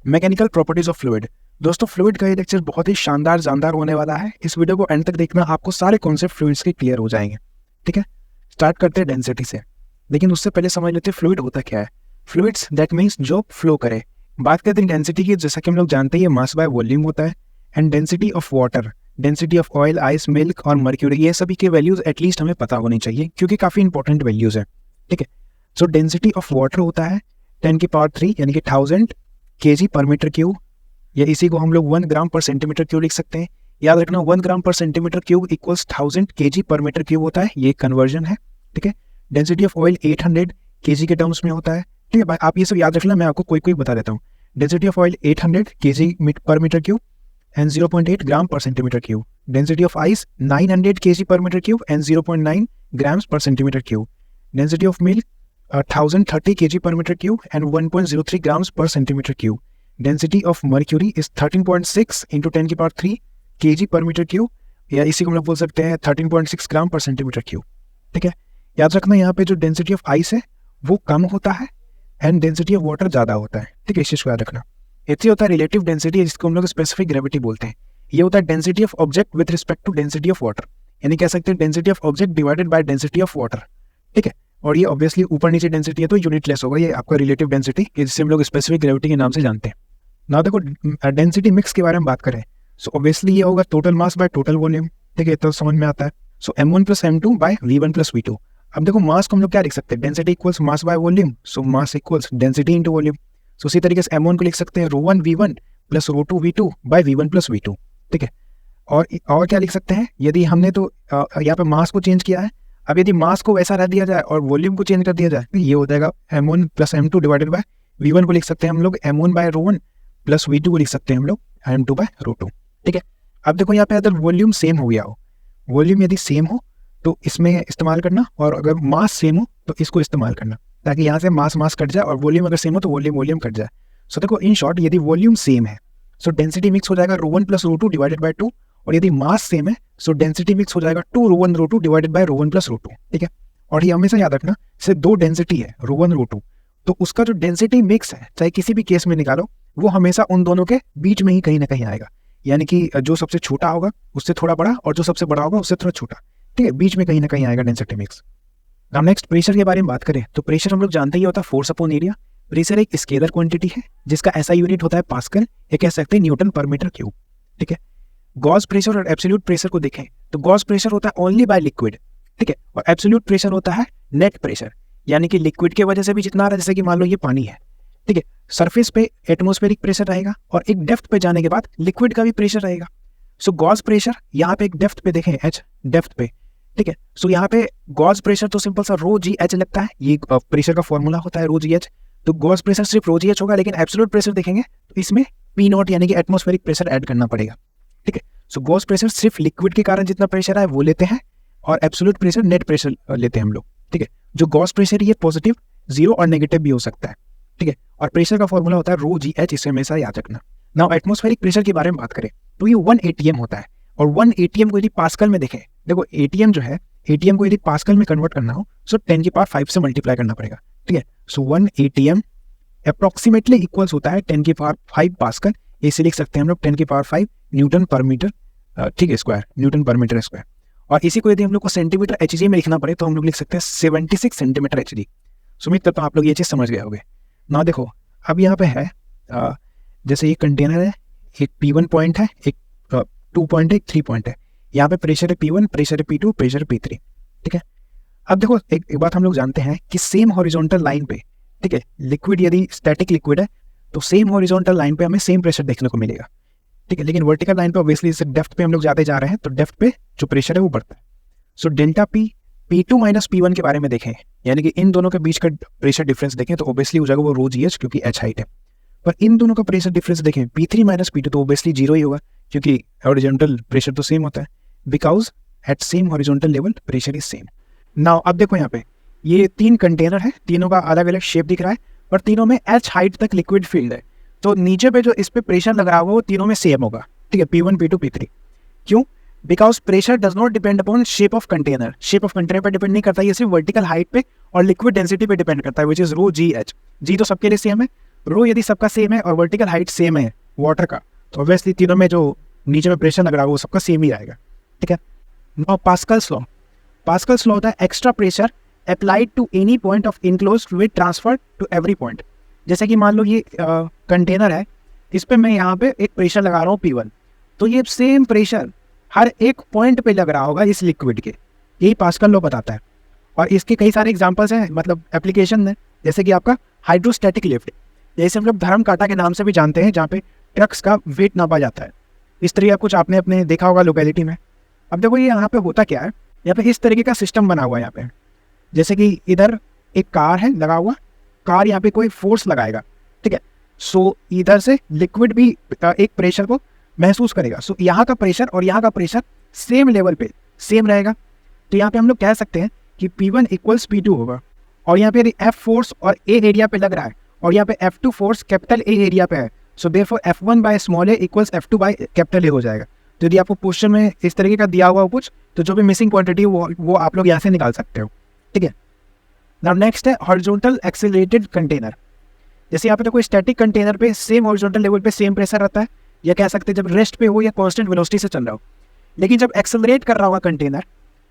Mechanical properties of fluid. दोस्तों fluid का ये लेक्चर बहुत ही शानदार होने वाला है। इस वीडियो को एंड तक देखना, आपको सारे कॉन्सेप्ट फ्लूइड्स के क्लियर हो जाएंगे। ठीक है, स्टार्ट करते हैं डेंसिटी से, लेकिन उससे पहले समझ लेते हैं फ्लूइड होता क्या है। फ्लूइड्स दैट मीन्स जो फ्लो करे। बात करते हैं डेंसिटी की, जैसा कि हम लोग जानते हैं ये मास बाय वॉल्यूम होता है। And density of water, density of oil, ice, milk और मर्क्यूरी, ये सभी के वैल्यूज एटलीस्ट हमें पता होनी चाहिए क्योंकि काफी इंपॉर्टेंट वैल्यूज है। ठीक है, सो डेंसिटी ऑफ वाटर होता है 10⁻³ यानी कि 1000 kg पर मीटर क्यूब, या इसी को हम लोग 1 ग्राम पर सेंटीमीटर क्यूब लिख सकते हैं। याद रखना 1 ग्राम पर सेंटीमीटर क्यूब इक्वल्स 1000 kg पर मीटर क्यूब होता है, ये कन्वर्जन है। ठीक है, डेंसिटी ऑफ ऑयल 800 kg के टर्म्स में होता है। ठीक है भाई, आप ये सब याद रखना, मैं आपको कोई बता देता हूँ। डेंसिटी ऑफ ऑयल 800 kg पर मीटर क्यूब एंड 0.8 ग्राम पर centimetre cube. Density of ice 900 kg पर मीटर क्यूब एंड 0.9 ग्राम्स पर centimetre cube. Density of milk 1030 kg per meter cube and 1.03 grams per centimeter cube. Density of mercury is 13.6 into 10⁻³ kg per meter cube, या इसी को हम लोग बोल सकते हैं 13.6 ग्राम पर सेंटीमीटर क्यूब। ठीक है, याद रखना यहाँ पे जो डेंसिटी ऑफ आइस है वो कम होता है एंड डेंसिटी ऑफ वाटर ज़्यादा होता है। ठीक है, इस चीज़ को याद रखना। ये होता है रिलेटिव डेंसिटी, जिसको हम लोग स्पेसिफिक ग्रेविटी बोलते हैं। ये होता है density of object with respect to density of water, यानी कह सकते हैं density of object divided by density of water. ठीक है, और ये ऑब्वियसली ऊपर नीचे डेंसिटी है तो यूनिटलेस होगा, ये आपका रिलेटिव डेंसिटी, जिसे हम लोग स्पेसिफिक ग्रेविटी के नाम से जानते हैं ना। देखो डेंसिटी मिक्स के बारे में बात करें, सो ऑब्वियसली ये होगा total mass by total volume. ठीक है, तो समझ में आता है। So m1 + m2 by v1 + v2। अब देखो मास को हम लोग क्या लिख सकते हैं, density equals mass by volume, so mass equals density into volume. So उसी तरीके से m1 को लिख सकते हैं ρ1 v1 + ρ2 v2 bye v1 + v2। ठीक है, और क्या लिख सकते हैं, यदि हमने तो यहाँ पे मास को चेंज किया है, अब यदि मास को वैसा रह दिया जाए और वॉल्यूम को चेंज कर दिया जाए तो ये हो जाएगा m1 + m2 divided by v1 को लिख सकते हैं हम लोग m1 बाय ρ1 प्लस v2 को लिख सकते हैं हम लोग m2 बाय ρ2। ठीक है, अब देखो यहाँ पे अगर वॉल्यूम सेम हो गया हो, वॉल्यूम यदि सेम हो तो इसमें इस्तेमाल करना, और अगर मास सेम हो तो इसको इस्तेमाल करना, ताकि यहाँ से मास कट जाए और वॉल्यूम अगर सेम हो तो वॉल्यूम कट जाए। सो देखो इन शॉर्ट यदि वॉल्यूम सेम है सो डेंसिटी मिक्स हो जाएगा ρ1 + ρ2 डिवाइडेड बाय 2, और यदि मास सेम है सो डेंसिटी मिक्स हो जाएगा 2ρ1 ρ2 डिवाइडेड बाय ρ1 + ρ2। ठीक है, और ये हमेशा याद रखना, सिर्फ दो डेंसिटी है ρ1 ρ2, तो उसका जो डेंसिटी मिक्स है चाहे किसी भी केस में निकालो वो हमेशा उन दोनों के बीच में ही कहीं ना कहीं आएगा, यानी कि जो सबसे छोटा होगा उससे थोड़ा बड़ा और जो सबसे बड़ा होगा उससे थोड़ा छोटा। ठीक है, बीच में कहीं ना कहीं आएगा डेंसिटी मिक्स। अब नेक्स्ट प्रेशर के बारे में बात करें तो प्रेशर हम लोग जानते ही होता है फोर्स अपॉन एरिया। प्रेशर एक स्केलर क्वांटिटी है जिसका ऐसा यूनिट होता है पास्कल, या कह सकते हैं न्यूटन पर मीटर क्यूब। ठीक है, गॉस प्रेशर और एब्सोल्यूट प्रेशर को देखें तो गॉस प्रेशर होता है ओनली बाय लिक्विड। ठीक है, और एब्सोल्यूट प्रेशर होता है नेट प्रेशर, यानी कि लिक्विड के वजह से भी जितना आ रहा है, जैसे कि मान लो ये पानी है। ठीक है, सरफेस पे एटमॉस्फेरिक प्रेशर रहेगा और एक डेप्थ पे जाने के बाद लिक्विड का भी प्रेशर रहेगा। सो गॉस प्रेशर यहाँ पे एक डेप्थ पे देखें, h डेप्थ पे। ठीक है, सो यहाँ पे गॉस प्रेशर तो सिंपल सा ρgh लगता है, ये प्रेशर का फॉर्मूला होता है ρgh, तो गॉस प्रेशर सिर्फ ρgh होगा, लेकिन एब्सोल्यूट प्रेशर देखेंगे तो इसमें P0 यानी कि एटमॉस्फेरिक प्रेशर ऐड करना पड़ेगा। ठीक है, सो गॉस प्रेशर सिर्फ लिक्विड के कारण जितना प्रेशर है वो लेते हैं, और एब्सोल्यूट प्रेशर नेट प्रेशर लेते हैं हम लोग। ठीक है, जो गॉस प्रेशर ये पॉजिटिव, जीरो और नेगेटिव भी हो सकता है। ठीक है, और प्रेशर का फॉर्मूला होता है ρgh, इसे हमेशा याद रखना। नाउ एटमॉस्फेरिक प्रेशर के बारे में बात करें तो ये 1 atm होता है, और 1 atm को यदि पास्कल में देखें, देखो atm जो है, atm को यदि पास्कल में कन्वर्ट करना हो सो 10⁵ से मल्टीप्लाई करना पड़ेगा। ठीक है, सो 1 atm अप्रोक्सीमेटली इक्वल्स होता है 10⁵ पास्कल, इसे लिख सकते हैं हम लोग 10⁵ न्यूटन पर मीटर, ठीक है, स्क्वायर, न्यूटन पर मीटर स्क्वायर। और इसी को यदि हम लोग को सेंटीमीटर hg में लिखना पड़े तो हम लोग लिख सकते हैं 76 सेंटीमीटर hg। उम्मीद करता हूँ आप लोग ये चीज़ समझ गए होंगे ना। देखो अब यहाँ पे है जैसे ये कंटेनर है, एक P1 पॉइंट है, एक 2 पॉइंट है, एक 3 पॉइंट है। यहाँ पे प्रेशर है P1, प्रेशर है P2, प्रेशर है P3। ठीक है, अब देखो एक बात हम लोग जानते हैं कि सेम हॉरिजॉन्टल लाइन पे, ठीक है, लिक्विड यदि स्टैटिक लिक्विड है तो सेम हॉरिजॉन्टल लाइन पे हमें सेम प्रेशर देखने को मिलेगा। ठीक है, लेकिन वर्टिकल लाइन पे ऑब्वियसली इस डेप्थ पे हम लोग जाते जा रहे हैं तो डेप्थ पे जो प्रेशर है वो बढ़ता है। So delta P P2 - P1 के बारे में देखें, यानी कि इन दोनों के बीच का प्रेशर डिफरेंस देखें तो ऑब्वियसली हो जाएगा वो ρgh, क्योंकि h हाइट है। पर इन दोनों का प्रेशर डिफरेंस देखें P3 - P2 तो ऑब्वियसली जीरो ही होगा, क्योंकि हॉरिजॉन्टल प्रेशर तो सेम होता है, because at same horizontal level pressure is same. Now अब देखो यहाँ पे ये 3 कंटेनर है, तीनों का अलग अलग शेप दिख रहा है, पर तीनों में h हाइट तक लिक्विड फील्ड है, तो नीचे पे जो इस पे प्रेशर लगा हुआ वो तीनों में सेम होगा। ठीक है, P1 P2 P3। क्यों? Because pressure does not depend upon shape of container. Shape of container पर डिपेंड नहीं करता, ये सिर्फ वर्टिकल हाइट पे और लिक्विड डेंसिटी पे डिपेंड करता है, विच इज ρgh। जी तो सबके लिए सेम है, रो यदि सबका सेम है और वर्टिकल हाइट सेम है वाटर का, तो ऑब्वियसली तीनों में जो नीचे में प्रेशर लग रहा है वो सबका सेम ही आएगा, ठीक है। Now Pascal's law, Pascal's law होता है extra pressure applied to any point of enclose fluid transfer to every point. जैसे कि मान लो ये कंटेनर है, इस पर मैं यहाँ पे एक प्रेशर लगा रहा हूँ P1, तो ये सेम प्रेशर हर एक पॉइंट पे लग रहा होगा इस लिक्विड के, यही पास्कल लॉ बताता है। और इसके कई सारे एग्जांपल्स हैं, मतलब एप्लीकेशन है, जैसे कि आपका हाइड्रोस्टैटिक लिफ्ट, जैसे हम लोग धर्म कांटा के नाम से भी जानते हैं, जहाँ पे ट्रक्स का वेट नापा जाता है। इस तरीके का कुछ आपने अपने देखा होगा लोकेलिटी में। अब देखो ये यहाँ पे होता क्या है, यहाँ पे इस तरीके का सिस्टम बना हुआ है यहाँ पे, जैसे कि इधर एक कार है लगा हुआ, कार यहाँ पे कोई फोर्स लगाएगा, ठीक है। सो इधर से लिक्विड भी एक प्रेशर को महसूस करेगा। सो यहाँ का प्रेशर और यहाँ का प्रेशर सेम लेवल पे सेम रहेगा। तो यहाँ पे हम लोग कह सकते हैं कि P1 इक्वल्स P2 होगा। और यहाँ पे यदि F फोर्स और A एरिया पे लग रहा है और यहाँ पे F2 force capital A area पे है, so therefore F1 by small a equals F2 by capital A हो जाएगा। तो यदि आपको क्वेश्चन में इस तरीके का दिया हुआ हो कुछ, तो जो भी मिसिंग क्वांटिटी वो आप लोग यहाँ से निकाल सकते हो, ठीक है। नाउ नेक्स्ट है हॉरिजॉन्टल एक्सेलरेटेड कंटेनर। जैसे यहाँ पे तो कोई स्टैटिक कंटेनर पे सेम हॉरिजॉन्टल लेवल पे सेम प्रेशर रहता है, या कह सकते हैं जब रेस्ट पे हो या कांस्टेंट वेलोसिटी से चल रहा हो। लेकिन जब एक्सेलरेट कर रहा होगा कंटेनर,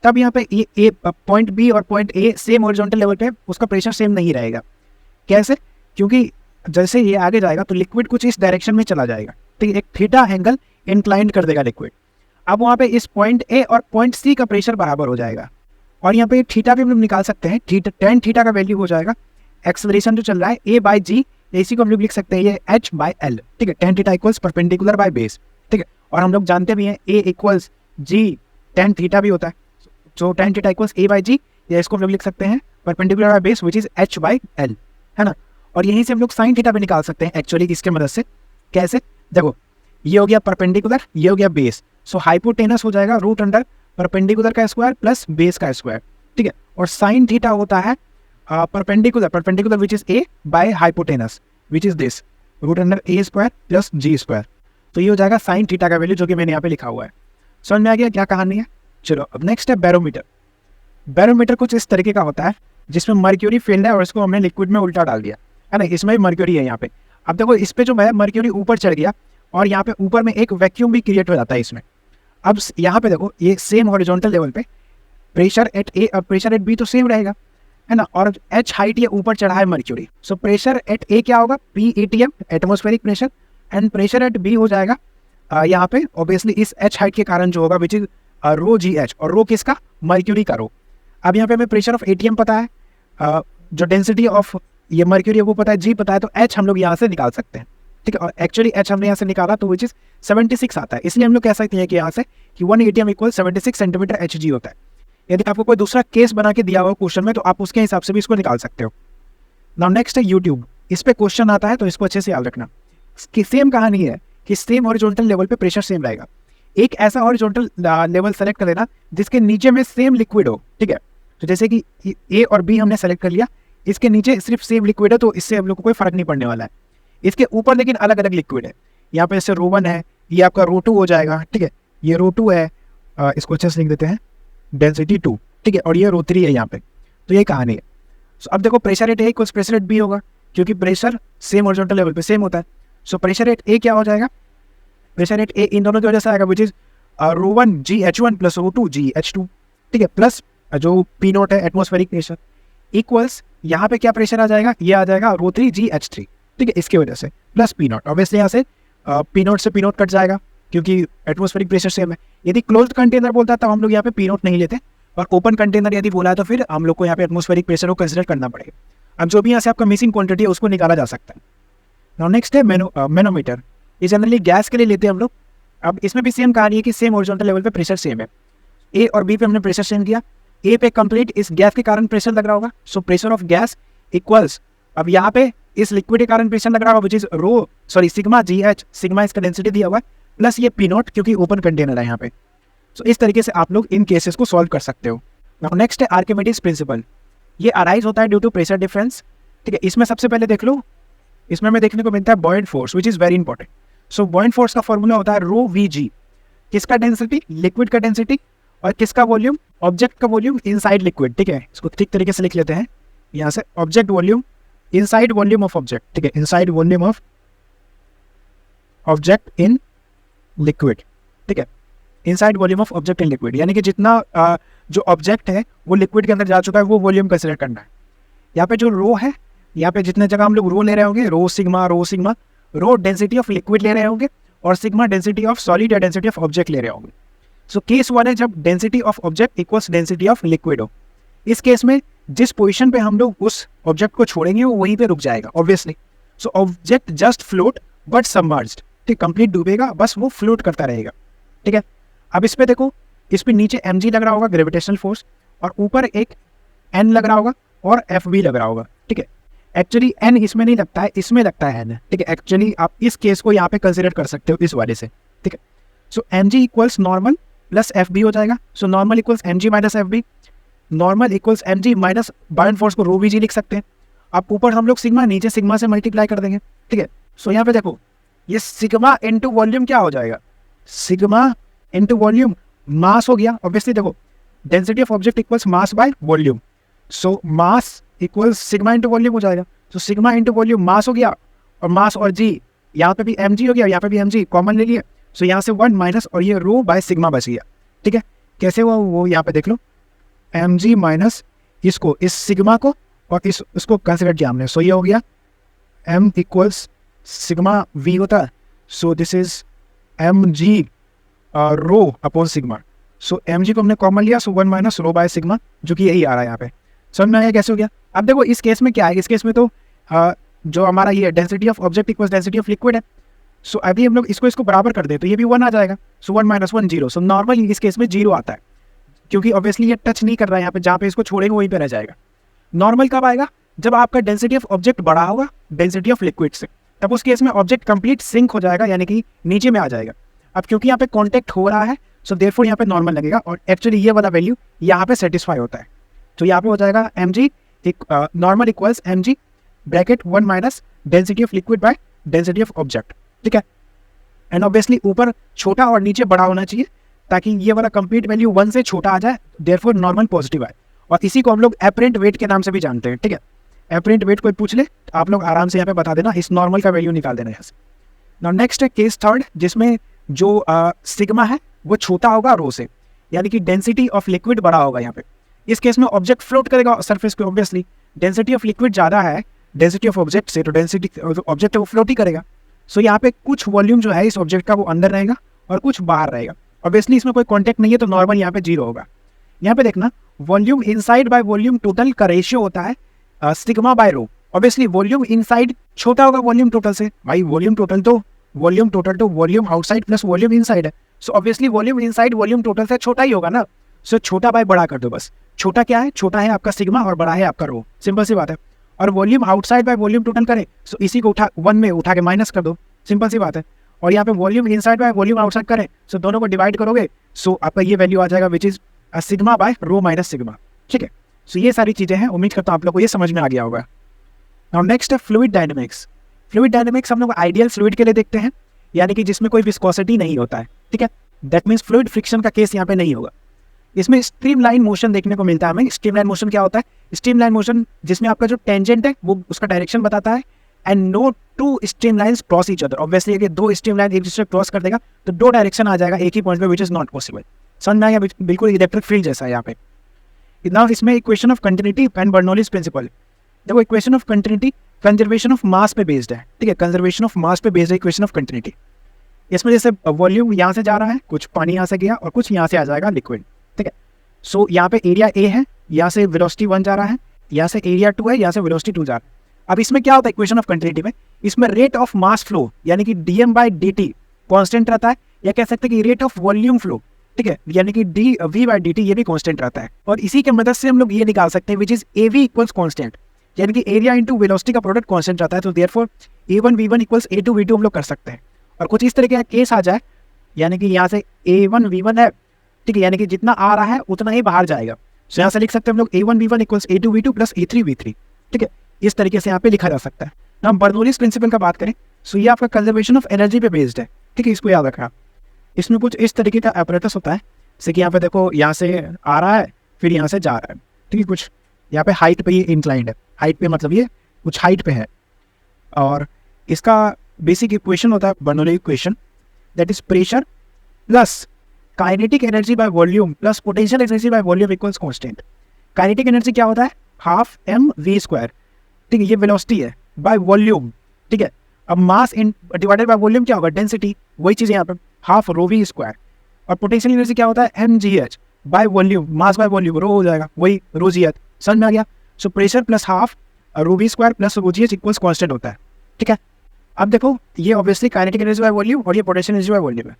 तब यहाँ पे ये पॉइंट बी और point A same horizontal level पे उसका प्रेशर सेम नहीं रहेगा। कैसे? क्योंकि जैसे ये आगे जाएगा तो लिक्विड कुछ इस डायरेक्शन में चला जाएगा, ठीक है, एक थीटा एंगल इंक्लाइंड कर देगा लिक्विड। अब वहाँ पे इस पॉइंट ए और पॉइंट सी का प्रेशर बराबर हो जाएगा। और यहाँ पे थीटा भी हम लोग निकाल सकते हैं, tan थीटा का वैल्यू हो जाएगा एक्सेलरेशन जो चल रहा है A बाई जी, इसी को हम लोग लिख सकते हैं ये H बाई L, ठीक है। tan theta equals perpendicular by base, ठीक है। और हम लोग जानते भी हैं A equals G tan theta भी होता है, जो tan theta equals A by G, या इसको हम लोग लिख सकते हैं perpendicular by base which is H by L, है ना। और यहीं से हम लोग साइन थीटा भी निकाल सकते हैं एक्चुअली इसके मदद से। कैसे? देखो ये हो गया परपेंडिकुलर, ये हो गया बेस, सो हाइपोटेनस हो जाएगा रूट अंडर परपेंडिकुलर का स्क्वायर प्लस बेस का स्क्वायर, ठीक है। और साइन थीटा होता है perpendicular which is a by hypotenuse which is this root under a square plus g square. तो ये हो जाएगा साइन थीटा का वैल्यू, जो कि मैंने यहाँ पे लिखा हुआ है। समझ में आ गया क्या कहानी है? चलो अब नेक्स्ट है बैरोमीटर। बैरोमीटर कुछ इस तरीके का होता है जिसमें मर्क्यूरी फील्ड है और इसको हमने लिक्विड में उल्टा डाल दिया, है ना। इसमें मर्क्यूरी है यहाँ पे। अब देखो इस पे जो है मर्क्यूरी ऊपर चढ़ गया और यहाँ पे ऊपर में एक वैक्यूम भी क्रिएट हो जाता है इसमें। अब यहाँ पे देखो ये सेम हॉरिजॉन्टल लेवल पे प्रेशर एट ए और प्रेशर एट बी तो सेम रहेगा, है ना। और H हाइट ये ऊपर चढ़ा है mercury, so pressure at A क्या होगा P ATM atmospheric pressure, and pressure at B हो जाएगा यहाँ पे ऑब्वियसली इस H हाइट के कारण जो होगा which is row g H, और रो किसका? मर्क्यूरी का रो। अब यहाँ पे हमें प्रेशर ऑफ ATM पता है, जो डेंसिटी ऑफ ये मर्क्यूरी है वो पता है, जी पता है, तो H हम लोग यहाँ से निकाल सकते हैं, ठीक है। और एक्चुअली H हमने यहाँ से निकाला तो विच इज 76 आता है, इसलिए हम लोग कह सकते हैं कि यहाँ से कि 1 ATM इक्वल 76 सेंटीमीटर Hg होता है। यदि आपको कोई दूसरा केस बना के दिया हुआ क्वेश्चन में तो आप उसके हिसाब से भी इसको निकाल सकते हो। नाउ नेक्स्ट है यूट्यूब। इस पे क्वेश्चन आता है तो इसको अच्छे से याद रखना कि सेम कहानी है कि सेम हॉरिजॉन्टल लेवल पे प्रेशर सेम रहेगा। एक ऐसा हॉरिजॉन्टल लेवल सेलेक्ट कर लेना जिसके नीचे में सेम लिक्विड हो, ठीक है। तो जैसे कि ए और बी हमने सेलेक्ट कर लिया, इसके नीचे सिर्फ सेम लिक्विड है तो इससे हम लोग को कोई फर्क नहीं पड़ने वाला है। इसके ऊपर लेकिन अलग अलग लिक्विड है, यहाँ पे जैसे रो 1 है, ये आपका रो 2 हो जाएगा, ठीक है। ये रो 2 है, इसको अच्छे से लिख देते हैं डेंसिटी 2, ठीक है। और ये रो 3 है यहाँ पे। तो ये कहानी है। सो अब देखो pressure at A equals pressure at B होगा, क्योंकि प्रेशर सेम हॉरिजॉन्टल लेवल पे सेम होता है। सो प्रेशर एट ए क्या हो जाएगा? प्रेशर एट ए इन दोनों की वजह से आएगा which is row 1 GH1 plus row 2 GH2, ठीक है, प्लस जो P नोट है एटमॉस्फेरिक प्रेशर इक्वल्स यहाँ पे क्या प्रेशर आ जाएगा? ये आ जाएगा रो 3 GH3, ठीक है, इसकी वजह से प्लस P नोट। ऑब्वियसली यहाँ से P नोट से P नोट कट जाएगा क्योंकि एटमॉस्फेरिक प्रेशर सेम है। यदि क्लोज्ड कंटेनर बोलता है तो हम लोग यहाँ पे P नोट नहीं लेते, और ओपन कंटेनर यदि बोला है तो फिर हम लोग को यहाँ पे एटमॉस्फेरिक प्रेशर को कंसिडर करना पड़ेगा। अब जो भी यहाँ से आपका मिसिंग क्वांटिटी है उसको निकाला जा सकता है। नाउ नेक्स्ट है मैनोमीटर। ये जनरली गैस के लिए लेते हैं हम लोग। अब इसमें भी सेम कहानी है कि सेम हॉरिजॉन्टल लेवल पे प्रेशर सेम है। ए और बी पे हमने प्रेशर सेम किया, ए पे कंप्लीट इस गैस के कारण प्रेशर लग रहा होगा, so pressure of gas equals, अब यहाँ पे इस लिक्विड के कारण प्रेशर लग रहा होगा विच इज सिग्मा GH, सिग्मा इसका डेंसिटी दिया हुआ है, प्लस ये P नोट क्योंकि ओपन कंटेनर है यहाँ पे। सो इस तरीके से आप लोग इन केसेस को सॉल्व कर सकते हो। नाउ नेक्स्ट है आर्किमिडीज प्रिंसिपल। ये अराइज होता है ड्यू टू प्रेशर डिफरेंस, ठीक है। इसमें सबसे पहले देख लो, इसमें हमें देखने को मिलता है buoyant force which is very important. So buoyant force का फॉर्मूला होता है रो VG, किसका डेंसिटी? लिक्विड का डेंसिटी, और किसका वॉल्यूम? ऑब्जेक्ट का वॉल्यूम इनसाइड लिक्विड, ठीक है। इसको ठीक तरीके से लिख लेते हैं यहाँ से, object volume inside volume of object, ठीक है, inside volume of object in liquid, ठीक है, inside volume of object in liquid, यानी कि जितना जो ऑब्जेक्ट है वो लिक्विड के अंदर जा चुका है वो वॉल्यूम कंसिडर करना है। यहाँ पे जो रो है, यहाँ पे जितने जगह हम लोग रो ले रहे होंगे, rho sigma, rho density of liquid ले रहे होंगे और सिग्मा डेंसिटी ऑफ सॉलिड या डेंसिटी ऑफ ऑब्जेक्ट ले रहे होंगे। सो केस वन है जब density of object equals density of liquid हो। इस केस में जिस पोजीशन पे हम लोग उस ऑब्जेक्ट को छोड़ेंगे वो वहीं पे रुक जाएगा obviously. So object just float but submerged, ठीक, कंप्लीट डूबेगा, बस वो फ्लोट करता रहेगा, ठीक है। अब इस पे देखो, इस पे नीचे mg लग रहा होगा ग्रेविटेशनल फोर्स और ऊपर एक n लग रहा होगा और fb लग रहा होगा, ठीक है। एक्चुअली n इसमें नहीं लगता है, इसमें लगता है n, ठीक है। एक्चुअली आप इस केस को यहाँ पे कंसिडर कर सकते हो इस वाले से, ठीक है। सो mg equals normal plus fb हो जाएगा। So normal equals mg minus fb, normal equals mg minus बायोंट force को रो bg लिख सकते हैं। अब ऊपर हम लोग सिग्मा, नीचे सिग्मा से मल्टीप्लाई कर देंगे, ठीक है। सो यहाँ पे देखो ये सिग्मा इंटू वॉल्यूम क्या हो जाएगा, सिग्मा इंटू वॉल्यूम मास हो गया ऑब्वियसली। देखो density of object equals mass by volume, so mass equals sigma into volume हो जाएगा। So sigma into volume mass हो गया और मास और जी, यहाँ पे भी mg हो गया, यहाँ पे भी mg कॉमन ले लिया। सो यहाँ से 1 माइनस और ये रो बाय सिग्मा बच गया, ठीक है। कैसे हुआ वो यहाँ पे देख लो, mg माइनस इसको, इस सिग्मा को और इसको कंसिडर किया हमने। सो ये हो गया m इक्वल्स सिग्मा v होता है। So this is mg rho upon sigma. So mg को हमने कॉमन लिया, सो 1 माइनस रो बाय सिग्मा, जो कि यही आ रहा है यहाँ पे। समझ में आया कैसे हो गया। अब देखो इस केस में क्या है, इस केस में तो जो हमारा ये density of object equals density of liquid है। सो अभी हम लोग इसको बराबर कर दे तो ये भी 1 आ जाएगा। सो 1 माइनस 1 0। सो नॉर्मली इस केस में 0 आता है क्योंकि ऑब्वियसली ये टच नहीं कर रहा है यहाँ पे, जहाँ पे इसको छोड़ेंगे वहीं पे रह जाएगा। नॉर्मल कब आएगा, जब आपका डेंसिटी ऑफ ऑब्जेक्ट बड़ा होगा डेंसिटी ऑफ लिक्विड से, तब उस केस में ऑब्जेक्ट कंप्लीट सिंक हो जाएगा, यानी कि नीचे में आ जाएगा। अब क्योंकि यहाँ पे कॉन्टेक्ट हो रहा है, सो देयरफॉर यहाँ पे नॉर्मल लगेगा और एक्चुअली ये वाला वैल्यू यहाँ पे सेटिस्फाई होता है। तो यहाँ पे हो जाएगा mg normal equals mg bracket 1 minus density of liquid bye density of object, ठीक है। एंड ऑब्वियसली ऊपर छोटा और नीचे बड़ा होना चाहिए ताकि ये वाला कंप्लीट वैल्यू 1 से छोटा आ जाए, देयरफॉर नॉर्मल पॉजिटिव आए। और इसी को हम लोग एपरेंट वेट के नाम से भी जानते हैं, ठीक है। एपरेंट वेट कोई पूछ ले तो आप लोग आराम से यहाँ पे बता देना, इस नॉर्मल का वैल्यू निकाल देना यहाँ से। नाउ नेक्स्ट है केस थर्ड, जिसमें जो सिग्मा है वो छोटा होगा रो से, यानी कि डेंसिटी ऑफ लिक्विड बड़ा होगा यहाँ पे। इस केस में ऑब्जेक्ट फ्लोट करेगा सरफेस पे, ऑब्वियसली डेंसिटी ऑफ लिक्विड ज़्यादा है डेंसिटी ऑफ ऑब्जेक्ट से, तो डेंसिटी ऑब्जेक्ट है वो फ्लोट ही करेगा। सो यहाँ पे कुछ वॉल्यूम जो है इस ऑब्जेक्ट का वो अंदर रहेगा और कुछ बाहर रहेगा। ऑब्वियसली इसमें कोई कॉन्टेक्ट नहीं है तो नॉर्मल यहाँ पे 0 होगा। यहाँ पे देखना volume inside by volume total का रेशियो होता है sigma by rho. Obviously volume inside छोटा होगा वॉल्यूम टोटल से, भाई वॉल्यूम टोटल तो volume outside plus volume inside है। So obviously volume inside volume total से छोटा ही होगा ना। सो छोटा बाय बड़ा कर दो बस। छोटा क्या है, छोटा है आपका सिग्मा और बड़ा है आपका रो, सिंपल सी बात है। और volume outside bye volume total करे, सो इसी को 1 में उठा के माइनस कर दो, सिंपल सी बात है। और यहाँ पे volume inside by volume outside करे, सो दोनों को डिवाइड करोगे, सो आपका ये वैल्यू आ जाएगा which is sigma by rho minus sigma, ठीक है। सो ये सारी चीजें हैं, उम्मीद करता हूँ आप लोग को ये समझ में आ गया होगा। नाउ नेक्स्ट है फ्लूइड डायनेमिक्स। फ्लूइड डायनेमिक्स हम लोग आइडियल फ्लूइड के लिए देखते हैं, यानी कि जिसमें कोई विस्कोसिटी नहीं होता है, ठीक है। दैट मीन्स फ्लूइड फ्रिक्शन का केस यहाँ पे नहीं होगा। इसमें स्ट्रीमलाइन मोशन देखने को मिलता है हमें। स्ट्रीमलाइन मोशन क्या होता है, स्ट्रीमलाइन मोशन जिसमें आपका जो टेंजेंट है वो उसका डायरेक्शन बताता है and no two streamlines cross each other. Obviously अगर 2 स्ट्रीमलाइन एक दूसरे क्रॉस कर देगा तो 2 डायरेक्शन आ जाएगा एक ही पॉइंट पे, विच इज नॉट पॉसिबल। समझ में आया, बिल्कुल इलेक्ट्रिक फील्ड जैसा है यहाँ पे। नाउ इसमें equation of continuity and Bernoulli's principle. देखो equation of continuity conservation of mass पे बेस्ड है, ठीक है। कंजर्वेशन ऑफ मास पे बेस्ड है इक्वेशन ऑफ कंटिन्यूटी। इसमें जैसे वॉल्यूम यहाँ से जा रहा है, कुछ पानी यहाँ से गया और कुछ यहाँ से आ जाएगा लिक्विड, ठीक है। सो यहाँ पे एरिया ए है, यहाँ से वेलोसिटी 1 जा रहा है, यहाँ से एरिया 2 है, यहाँ से वेलोसिटी 2 जा रहा है। अब इसमें क्या होता है इक्वेशन ऑफ कंटिन्यूटी में, इसमें रेट ऑफ मास फ्लो यानी कि dm बाई dt कांस्टेंट रहता है, या कह सकते हैं कि रेट ऑफ वॉल्यूम फ्लो, ठीक है, यानी कि v बाई dt ये भी कांस्टेंट रहता है। और इसी की मदद से हम लोग ये निकाल सकते हैं which is av equals constant, यानी कि एरिया इंटू वेलोसिटी का प्रोडक्ट कांस्टेंट रहता है। तो therefore a1 v1 equals a2 v2 हम लोग कर सकते हैं। और कुछ इस तरह का केस आ जाए, यानी कि यहाँ से a1 v1 है, ठीक है, यानी कि जितना आ रहा है उतना ही बाहर जाएगा। सो यहाँ से लिख सकते हैं हम लोग a1 v1 equals a2 v2 plus a3 v3, ठीक है। इस तरीके से यहाँ पे लिखा जा सकता है। ना हम बर्नौलीज प्रिंसिपल का बात करें, सो ये आपका कंजर्वेशन ऑफ एनर्जी पे बेस्ड है, ठीक है। इसको याद रखना। इसमें कुछ इस तरीके का apparatus होता है, जैसे कि यहाँ पे देखो यहाँ से आ रहा है फिर यहाँ से जा रहा है, ठीक है। कुछ यहाँ पे हाइट पे ये इंक्लाइंड है, हाइट पे मतलब ये कुछ हाइट पे है, और इसका बेसिक इक्वेशन होता है Bernoulli equation, that is pressure plus kinetic energy by volume plus potential energy by volume equals constant. Kinetic energy क्या होता है, हाफ एम वी स्क्वायर, ठीक है, ये वेलोसिटी है, बाय वॉल्यूम, ठीक है। अब mass in divided by volume क्या होगा, डेंसिटी, वही चीज़ है यहाँ पे, हाफ रो वी स्क्वायर। और पोटेंशियल एनर्जी क्या होता है, m g h by volume, mass by volume, rho हो जाएगा, वही रो जी एच। समझ में आ गया। So pressure plus half rho v square plus rho g h equals constant होता है, ठीक है। अब देखो ये obviously kinetic energy by volume और ये पोटेंशियल एनर्जी बाय वॉल्यूम है।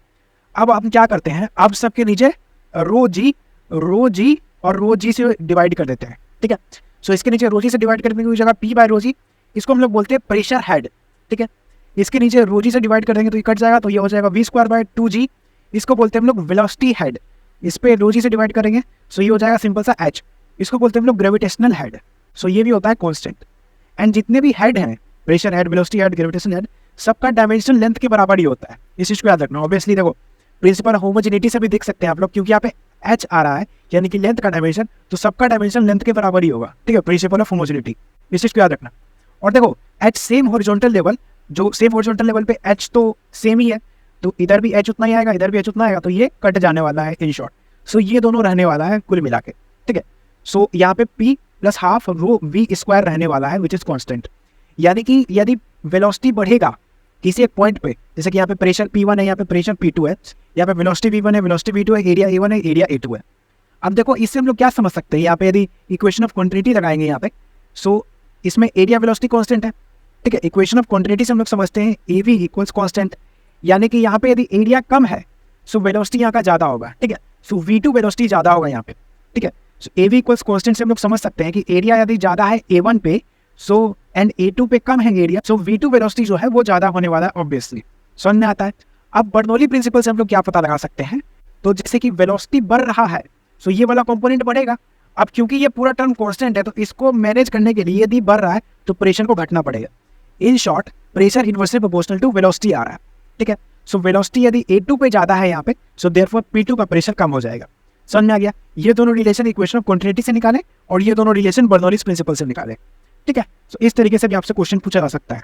अब हम क्या करते हैं, अब सबके नीचे रो जी और रो जी से डिवाइड कर देते हैं, ठीक है। सो इसके नीचे रो जी से डिवाइड करने की जगह पी बाय रो जी, इसको हम लोग बोलते हैं प्रेशर हेड, ठीक है। इसके नीचे रो जी से डिवाइड कर देंगे तो ये कट जाएगा, तो ये हो जाएगा वी स्क्वायर बाय 2g, इसको बोलते हैं हम लोग वेलोसिटी हेड। इस पे रो जी से डिवाइड करेंगे सो ये हो जाएगा सिंपल सा h, इसको बोलते हैं हम लोग ग्रेविटेशनल हेड। सो ये भी होता है कांस्टेंट। एंड जितने भी हेड हैं, pressure head, velocity head, gravitation head, सबका डायमेंशन लेंथ के बराबर ही होता है, इस चीज को याद रखना। ऑब्वियसली देखो प्रिंसिपल होमोजेनिटी से भी देख सकते हैं आप लोग, क्योंकि यहाँ पे h आ रहा है यानी कि लेंथ का डायमेंशन, तो सबका डायमेंशन लेंथ के बराबर ही होगा, ठीक है, प्रिंसिपल ऑफ होमोजेनिटी, इस चीज को याद रखना। और देखो h सेम हॉरिजॉन्टल लेवल, जो सेम हॉरिजॉन्टल लेवल पे h तो सेम ही है, तो इधर भी h उतना ही आएगा, इधर भी h उतना आएगा, तो ये कट जाने वाला है इन शॉर्ट। सो ये दोनों रहने वाला है कुल मिला के, ठीक है। सो यहाँ पे p plus half rho v square रहने वाला है विच इज कॉन्स्टेंट। यानी कि यदि वेलोसिटी बढ़ेगा किसी एक पॉइंट पे, जैसे कि यहाँ पे प्रेशर P1 है, यहाँ पे प्रेशर P2 है, यहाँ पे वेलोसिटी V1 है, वेलोसिटी V2 है, एरिया A1 है, एरिया A2 है। अब देखो इससे हम लोग क्या समझ सकते हैं, यहाँ पे यदि इक्वेशन ऑफ कॉन्टिन्यूटी लगाएंगे यहाँ पे, सो इसमें एरिया वेलोसिटी कांस्टेंट है, ठीक है। इक्वेशन ऑफ कॉन्टिन्यूटी से हम लोग समझते हैं AV इक्वल्स कांस्टेंट, यानी कि यहाँ पे यदि एरिया कम है सो वेलोसिटी यहाँ का ज़्यादा होगा, ठीक है। सो V2 वेलोसिटी ज़्यादा होगा यहाँ पे, ठीक है। सो AV इक्वल्स कांस्टेंट से हम लोग समझ सकते हैं कि एरिया यदि ज़्यादा है A1 पे सो एंड A2 पे कम है एरिया, सो V2 वेलोसिटी जो है वो ज़्यादा होने वाला है, ऑब्वियसली समझ में आता है। अब बर्नौली प्रिंसिपल से हम लोग क्या पता लगा सकते हैं, तो जैसे कि वेलोसिटी बढ़ रहा है सो ये वाला कंपोनेंट बढ़ेगा। अब क्योंकि ये पूरा टर्म कांस्टेंट है तो इसको मैनेज करने के लिए यदि बढ़ रहा है तो प्रेशर को घटना पड़ेगा। In short pressure inversely proportional to velocity आ रहा है, ठीक है। सो वेलोसिटी यदि A2 पे ज़्यादा है यहाँ पे, सो देयरफॉर P2 का प्रेशर कम हो जाएगा। समझ में आ गया। ये दोनों रिलेशन इक्वेशन ऑफ कॉन्टिन्यूटी से निकाले और ये दोनों रिलेशन बर्नौलीज प्रिंसिपल से निकाले, ठीक है। सो इस तरीके से भी आपसे क्वेश्चन पूछा जा सकता है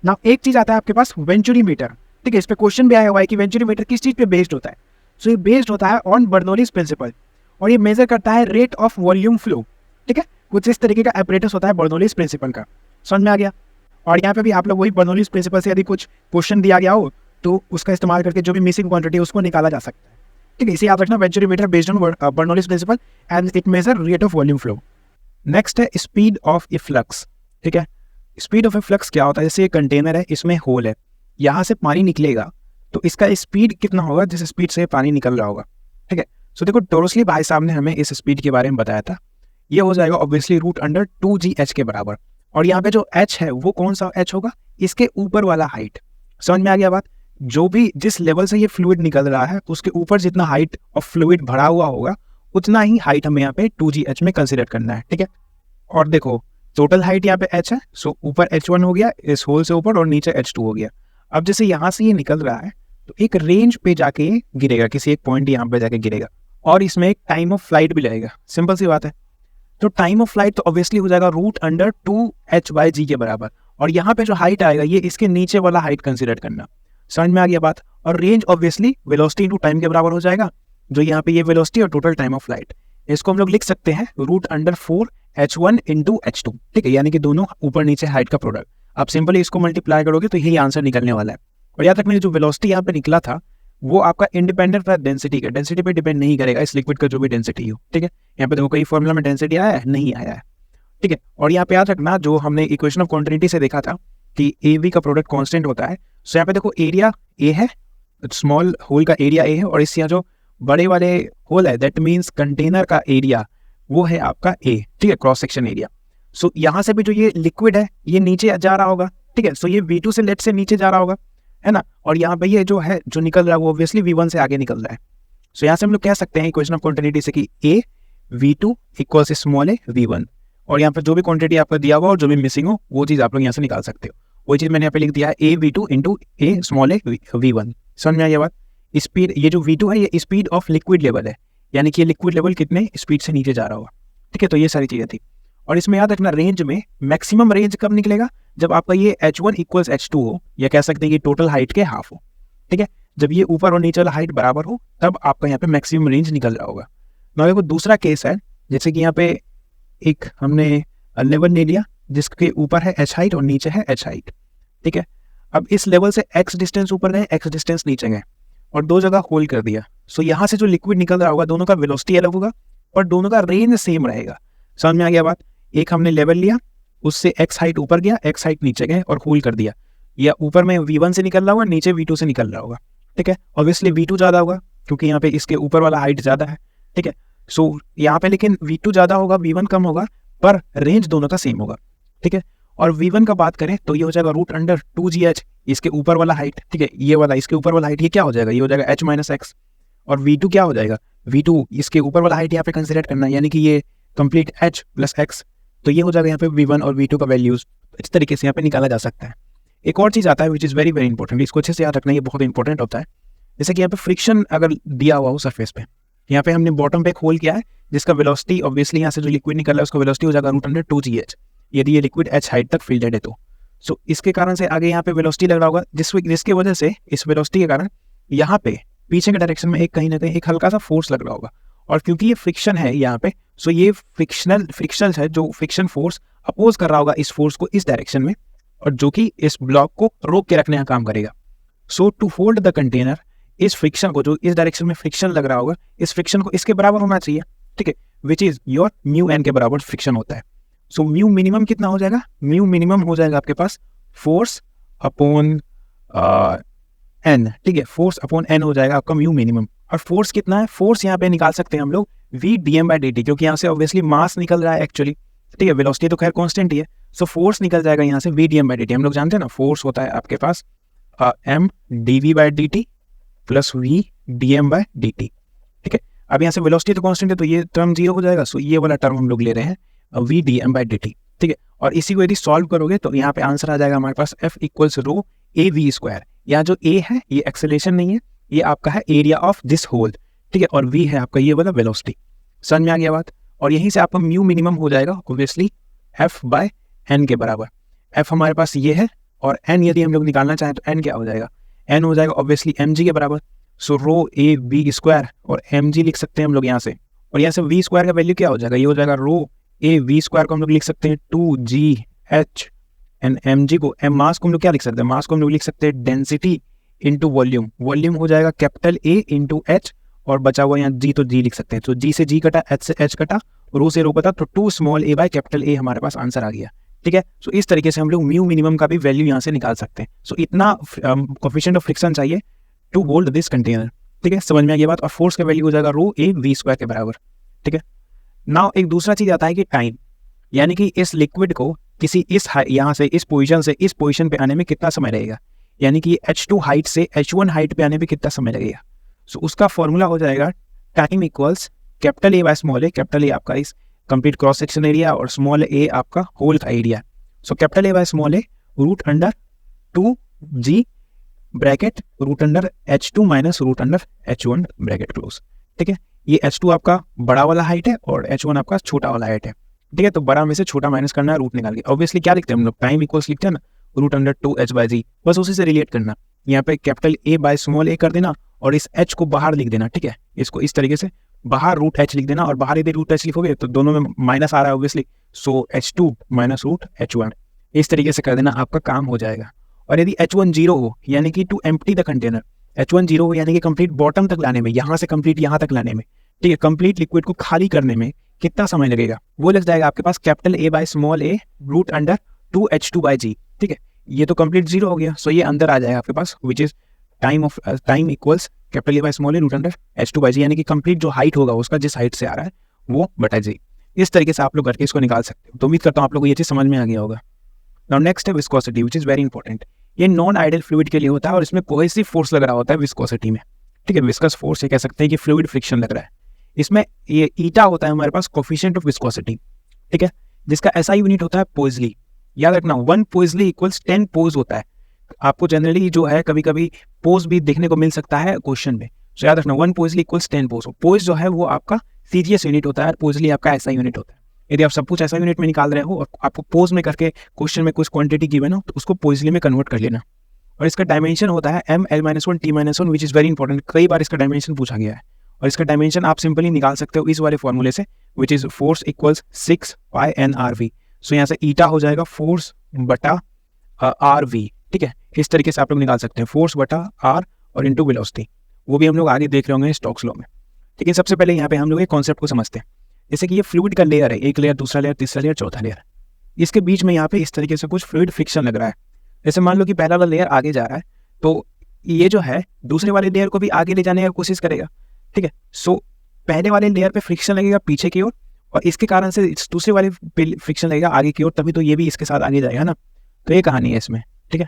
ना। एक चीज आता है आपके पास वेंचुरी मीटर, ठीक है। इस पे क्वेश्चन भी आया हुआ है कि वेंचुरी मीटर किस चीज पे बेस्ड होता है। सो ये बेस्ड होता है ऑन बर्नौलीज प्रिंसिपल और ये मेजर करता है रेट ऑफ वॉल्यूम फ्लो, ठीक है। कुछ इस तरीके का एपरेटस होता है बर्नौलीज प्रिंसिपल का, समझ में आ गया। और यहाँ पे भी आप लोग वही बर्नौलीज प्रिंसिपल से यदि कुछ क्वेश्चन दिया गया हो तो उसका इस्तेमाल करके जो भी मिसिंग क्वांटिटी है उसको निकाला जा सकता है, ठीक है। इसे याद रखना, venturi meter based on Bernoulli's principle and it measure rate of volume flow. Next है स्पीड ऑफ ए फ्लक्स, ठीक है। स्पीड ऑफ ए फ्लक्स क्या होता है, जैसे ये कंटेनर है, इसमें होल है, यहाँ से पानी निकलेगा तो इसका स्पीड कितना होगा जिस स्पीड से पानी निकल रहा होगा, ठीक है। सो देखो टोरसली भाई साहब ने हमें इस स्पीड के बारे में बताया था, ये हो जाएगा ऑब्वियसली √2gh के बराबर। और यहाँ पे जो h है वो कौन सा h होगा, इसके ऊपर वाला हाइट। समझ में आ गया बात। जो भी जिस लेवल से ये फ्लूइड निकल रहा है उसके ऊपर जितना हाइट ऑफ फ्लूइड भरा हुआ होगा उतना ही हाइट हमें यहाँ पे 2gh में कंसिडर करना है, ठीक है। और देखो टोटल हाइट यहाँ पे h है, सो ऊपर h1 हो गया इस होल से ऊपर और नीचे h2 हो गया। अब जैसे यहाँ से ये निकल रहा है तो एक रेंज पे जाके गिरेगा, किसी एक पॉइंट यहाँ पे जाके गिरेगा और इसमें एक टाइम ऑफ फ्लाइट भी लगेगा, सिंपल सी बात है। तो टाइम ऑफ फ्लाइट तो ऑब्वियसली हो जाएगा √2h/g के बराबर। और यहाँ पे जो हाइट आएगा ये इसके नीचे वाला हाइट कंसिडर करना, समझ में आ गया बात। और range obviously velocity into time के बराबर हो जाएगा, जो यहाँ पे ये वेलोसिटी और टोटल टाइम ऑफ फ्लाइट। इसको हम लोग लिख सकते हैं √4h1 × h2, ठीक है, यानी कि दोनों ऊपर नीचे हाइट का प्रोडक्ट। आप सिंपली इसको मल्टीप्लाई करोगे तो यही आंसर निकलने वाला है। और याद रखना जो वेलोसिटी यहाँ पे निकला था वो आपका इंडिपेंडेंट था डेंसिटी का, डेंसिटी पे डिपेंड नहीं करेगा इस लिक्विड का जो भी डेंसिटी हो, ठीक है। यहाँ पे देखो कई फॉर्मूला में डेंसिटी आया है, नहीं आया है, ठीक है। और यहाँ पे याद रखना जो हमने इक्वेशन ऑफ कॉन्टिन्यूटी से देखा था कि AV का प्रोडक्ट कांस्टेंट होता है। सो यहाँ पे देखो एरिया A है, स्मॉल होल का एरिया A है, और इस यहाँ जो बड़े वाले होल है दैट मीन्स कंटेनर का एरिया वो है आपका A, ठीक है, क्रॉस सेक्शन एरिया। सो यहाँ से भी जो ये लिक्विड है ये नीचे जा रहा होगा, ठीक है। सो ये V2 से लेट से नीचे जा रहा होगा, है ना। और यहाँ पे ये जो है जो निकल रहा है वो ऑब्वियसली V1 से आगे निकल रहा है। सो यहाँ से हम लोग कह सकते हैं इक्वेशन ऑफ क्वांटिटी से कि A V2 equals small a V1। और यहाँ पर जो भी क्वांटिटी आपको दिया हुआ और जो भी मिसिंग हो वो चीज़ आप लोग यहाँ से निकाल सकते हो। वही चीज़ मैंने यहाँ पे लिख दिया है A V2 × A small a V1। समझ में आया बात। स्पीड ये जो V2 है ये स्पीड ऑफ लिक्विड लेवल है, यानी कि ये लिक्विड लेवल कितने स्पीड से नीचे जा रहा होगा, ठीक है। तो ये सारी चीज़ें थी। और इसमें याद रखना रेंज में मैक्सिमम रेंज कब निकलेगा, जब आपका ये H1 इक्वल्स H2 हो, या कह सकते हैं कि टोटल हाइट के हाफ हो, ठीक है। जब ये ऊपर और नीचे वाला हाइट बराबर हो तब आपका यहाँ पे मैक्सिमम रेंज निकल रहा होगा। ना देखो दूसरा केस है, जैसे कि यहाँ पे एक हमने लेवल ले लिया जिसके ऊपर है H हाइट और नीचे है H हाइट, ठीक है। अब इस लेवल से X डिस्टेंस ऊपर गए, X डिस्टेंस नीचे गए और दो जगह होल्ड कर दिया। सो यहाँ से जो लिक्विड निकल रहा होगा दोनों का वेलोसिटी अलग होगा पर दोनों का रेंज सेम रहेगा। समझ में आ गया बात। एक हमने लेवल लिया, उससे X हाइट ऊपर गया, X हाइट नीचे गए और होल्ड कर दिया। या ऊपर में V1 से निकल रहा होगा, नीचे V2 से निकल रहा होगा, ठीक है। ऑब्वियसली V2 ज़्यादा होगा क्योंकि यहाँ पे इसके ऊपर वाला हाइट ज़्यादा है, ठीक है। सो यहाँ पे लेकिन V2 ज़्यादा होगा, V1 कम होगा, पर रेंज दोनों का सेम होगा, ठीक है। और V1 का बात करें तो ये हो जाएगा √2GH, इसके ऊपर वाला हाइट, ठीक है। ये वाला इसके ऊपर वाला हाइट ये क्या हो जाएगा, ये हो जाएगा H माइनस एक्स। और V2 क्या हो जाएगा, V2 इसके ऊपर वाला हाइट यहाँ पे कंसिडर करना है, यानी कि ये कंप्लीट H प्लस एक्स। तो ये हो जाएगा यहाँ पे V1 और V2 का वैल्यूज इस तरीके से यहाँ पे निकाला जा सकता है। एक और चीज़ आता है which is very very important, इसको अच्छे से याद रखना, ये बहुत इंपॉर्टेंट होता है। जैसे कि यहाँ पे फ्रिक्शन अगर दिया हुआ हो सरफेस पे, यहाँ पे हमने बॉटम पे एक होल किया है जिसका वेलोसिटी ऑब्वियसली यहाँ से जो लिक्विड निकल रहा है उसका वेलोसिटी हो जाएगा √2GH, यदि ये लिक्विड H हाइट तक फिल्डेड है तो। सो इसके कारण से आगे यहाँ पे वेलोसिटी लग रहा होगा, जिसके वजह से इस वेलोसिटी के कारण यहाँ पे पीछे के डायरेक्शन में एक कहीं ना कहीं एक हल्का सा फोर्स लग रहा होगा। और क्योंकि ये फ्रिक्शन है यहाँ पे, सो ये फ्रिक्शन है जो फ्रिक्शन फोर्स अपोज कर रहा होगा इस फोर्स को इस डायरेक्शन में, और जो कि इस ब्लॉक को रोक के रखने का काम करेगा। सो टू होल्ड द कंटेनर, इस फ्रिक्शन को, जो इस डायरेक्शन में फ्रिक्शन लग रहा होगा, इस फ्रिक्शन को इसके बराबर होना चाहिए, ठीक है, which is your mu N के बराबर फ्रिक्शन होता है। सो म्यू मिनिमम कितना हो जाएगा, म्यू मिनिमम हो जाएगा आपके पास फोर्स अपॉन एन, ठीक है, फोर्स अपॉन एन हो जाएगा आपका म्यू मिनिमम। और फोर्स कितना है, फोर्स यहाँ पे निकाल सकते हैं हम लोग V dm/dt, क्योंकि यहाँ से ऑब्वियसली मास निकल रहा है एक्चुअली, ठीक है, वेलोसिटी तो खैर कांस्टेंट ही है। सो फोर्स निकल जाएगा यहाँ से V dm/dt। हम लोग जानते हैं ना फोर्स होता है आपके पास m dv/dt plus V dm/dt, ठीक है। अब यहाँ से वेलोसिटी तो कांस्टेंट है तो ये टर्म 0 हो जाएगा। सो ये वाला टर्म हम लोग ले रहे हैं V dm/dt, ठीक है। और इसी को यदि सॉल्व करोगे तो यहाँ पे आंसर आ जाएगा हमारे पास F इक्वल्स रो AV²। यहाँ जो A है ये एक्सेलरेशन नहीं है, ये आपका है एरिया ऑफ दिस होल, ठीक है, और V है आपका ये वाला वेलोसिटी। समझ में आ गया बात। और यहीं से आपका म्यू मिनिमम हो जाएगा ऑब्वियसली F/n के बराबर। F हमारे पास ये है और n यदि हम लोग निकालना चाहें तो n क्या हो जाएगा, n हो जाएगा ऑब्वियसली mg के बराबर। सो रो AV² और mg लिख सकते हैं हम लोग यहाँ से, और यहाँ से V² का वैल्यू क्या हो जाएगा, ये हो जाएगा रो AV² को हम लोग लिख सकते हैं 2GH एंड mg को मास को हम लोग क्या लिख सकते हैं, मास को हम लोग लिख सकते हैं डेंसिटी इंटू वॉल्यूम। वॉल्यूम हो जाएगा कैपिटल A इंटू H, और बचा हुआ यहाँ G तो G लिख सकते हैं। तो G से G कटा, H से H कटा, रो से रो कटा, तो 2 small a by capital A हमारे पास आंसर आ गया, ठीक है। सो इस तरीके से हम लोग म्यू मिनिमम का भी वैल्यू यहाँ से निकाल सकते हैं। सो इतना कोफिशिएंट ऑफ फ्रिक्शन चाहिए टू होल्ड दिस कंटेनर, ठीक है, समझ में आ गया बात। और फोर्स का वैल्यू हो जाएगा रो AV² के बराबर, ठीक है। नाउ एक दूसरा चीज आता है कि टाइम, यानी कि इस लिक्विड को किसी इस यहाँ से इस पोजीशन से इस पोजीशन पे आने में कितना समय लगेगा, यानी कि H2 हाइट से H1 हाइट पे आने में कितना समय लगेगा। सो उसका फॉर्मूला हो जाएगा time equals capital A by small a। Capital A आपका इस कंप्लीट क्रॉस सेक्शन एरिया और स्मॉल a आपका होल का area. So capital A by small a √2g bracket √H2 minus √H1 bracket close, ठीक है। ये H2 आपका बड़ा वाला हाइट है और H1 आपका छोटा वाला हाइट है, ठीक है। तो बड़ा में से छोटा माइनस करना है, रूट निकाल के। ऑब्वियसली क्या लिखते हैं हम लोग, टाइम इक्वल्स लिखते हैं ना √2h/g, बस उसी से रिलेट करना। यहाँ पे capital A by small a कर देना और इस H को बाहर लिख देना, ठीक है। इसको इस तरीके से बाहर √H लिख देना, और बाहर यदि √H लिखोगे तो दोनों में माइनस आ रहा है ऑब्वियसली। सो H2 माइनस √H1, इस तरीके से कर देना, आपका काम हो जाएगा। और यदि H1 0 हो, यानी कि to empty the container, H1 0 हो यानी कि कंप्लीट बॉटम तक लाने में, यहाँ से कंप्लीट यहाँ तक लाने में, ठीक है, कंप्लीट लिक्विड को खाली करने में कितना समय लगेगा, वो लग जाएगा आपके पास capital A by small a √2h2/g, ठीक है। ये तो कंप्लीट 0 हो गया, सो ये अंदर आ जाएगा आपके पास, which is time equals capital A by small a √h2/g, यानी कि कंप्लीट जो हाइट होगा उसका जिस हाइट से आ रहा है वो बटा जी। इस तरीके से आप लोग करके इसको निकाल सकते हो। तो उम्मीद करता हूँ आप लोगों को ये चीज़ समझ में आ गया होगा। नाउ नेक्स्ट है viscosity, which is very important. ये नॉन आइडियल फ्लूइड के लिए होता है और इसमें कोहेसिव फोर्स लग रहा होता है विस्कोसिटी में, ठीक है। विस्कस फोर्स ये कह सकते हैं कि फ्लूइड फ्रिक्शन लग रहा है। इसमें ये ईटा होता है हमारे पास कोफिशिएंट ऑफ विस्कोसिटी, ठीक है, जिसका ऐसा यूनिट होता है पोइजली। याद रखना 1 पोइजली इक्वल्स 10 पोज होता है। आपको जनरली जो है कभी कभी पोज भी देखने को मिल सकता है क्वेश्चन में। तो याद रखना 1 पोइजली इक्वल्स 10 पोज। पोज जो है वो आपका सीजीएस यूनिट होता है और पोइजली आपका ऐसा यूनिट होता है। यदि आप सब कुछ ऐसा यूनिट में निकाल रहे हो और आपको पोज में करके क्वेश्चन में कुछ क्वांटिटी गिवन हो तो उसको पोजली में कन्वर्ट कर लेना। और इसका डायमेंशन होता है m(l-1 t-1) which is very important. कई बार इसका डायमेंशन पूछा गया है और इसका डायमेंशन आप सिंपली निकाल सकते हो इस वाले फॉर्मूले से, which is force equals 6 pi n/r(v). सो यहाँ से ईटा हो जाएगा फोर्स बटा r(v). ठीक है, इस तरीके से आप लोग निकाल सकते हैं फोर्स बटा r और इंटू वेलोसिटी। वो भी हम लोग आगे देख रहे होंगे स्टोक्स लॉ में। लेकिन सबसे पहले यहाँ पे हम लोग एक कॉन्सेप्ट को समझते हैं। जैसे कि ये फ्लूइड का लेयर है, एक लेयर, दूसरा लेयर, तीसरा लेयर, चौथा लेयर। इसके बीच में यहाँ पे इस तरीके से कुछ फ्लूइड फ्रिक्शन लग रहा है। जैसे मान लो कि पहला वाला लेयर आगे जा रहा है तो ये जो है दूसरे वाले लेयर को भी आगे ले जाने की कोशिश करेगा। ठीक है, सो पहले वाले लेयर पे फ्रिक्शन लगेगा पीछे की ओर और इसके कारण से दूसरे वाले पे फ्रिक्शन लगेगा आगे की ओर, तभी तो ये भी इसके साथ आगे जाएगा ना। तो ये कहानी है इसमें। ठीक है,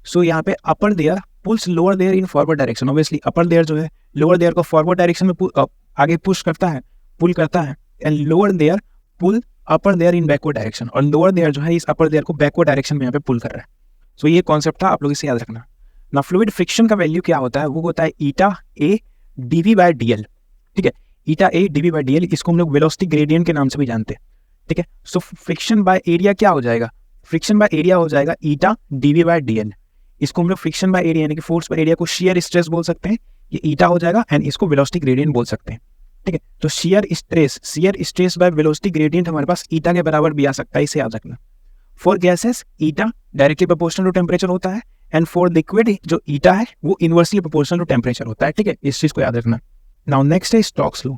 सो यहाँ पे upper layer pulls lower layer in forward direction. Obviously upper layer जो है लोअर लेयर को फॉरवर्ड डायरेक्शन में आगे पुश करता है, पुल करता है, and lower layer pull upper layer in backward direction, और लोअर लेयर जो है इस अपर लेयर को बैकवर्ड डायरेक्शन में यहाँ पे पुल कर रहा है। सो ये कॉन्सेप्ट था, आप लोग इसे याद रखना। ना फ्लूइड फ्रिक्शन का वैल्यू क्या होता है, वो होता है ईटा ए dv/dl। ठीक है, ईटा ए dv/dl, इसको हम लोग वेलोसिटी ग्रेडियंट के नाम से भी जानते हैं। ठीक है, सो फ्रिक्शन बाय एरिया क्या हो जाएगा, फ्रिक्शन बाय एरिया हो जाएगा ईटा dv/dl। इसको हम लोग फ्रिक्शन बाय एरिया यानी कि फोर्स बाय एरिया को शियर स्ट्रेस बोल सकते हैं, ये ईटा हो जाएगा, एंड इसको वेलोसिटी ग्रेडियंट बोल सकते हैं। ठीक है, तो shear stress by velocity gradient हमारे पास ईटा के बराबर भी आ सकता है, इसे याद रखना। For gases eta directly proportional to temperature होता है, एंड फॉर लिक्विड जो ईटा है वो इनवर्सली प्रोपोर्शनल टू टेम्परेचर होता है। ठीक है, इस चीज को याद रखना। नाउ नेक्स्ट है स्टोक्स लॉ।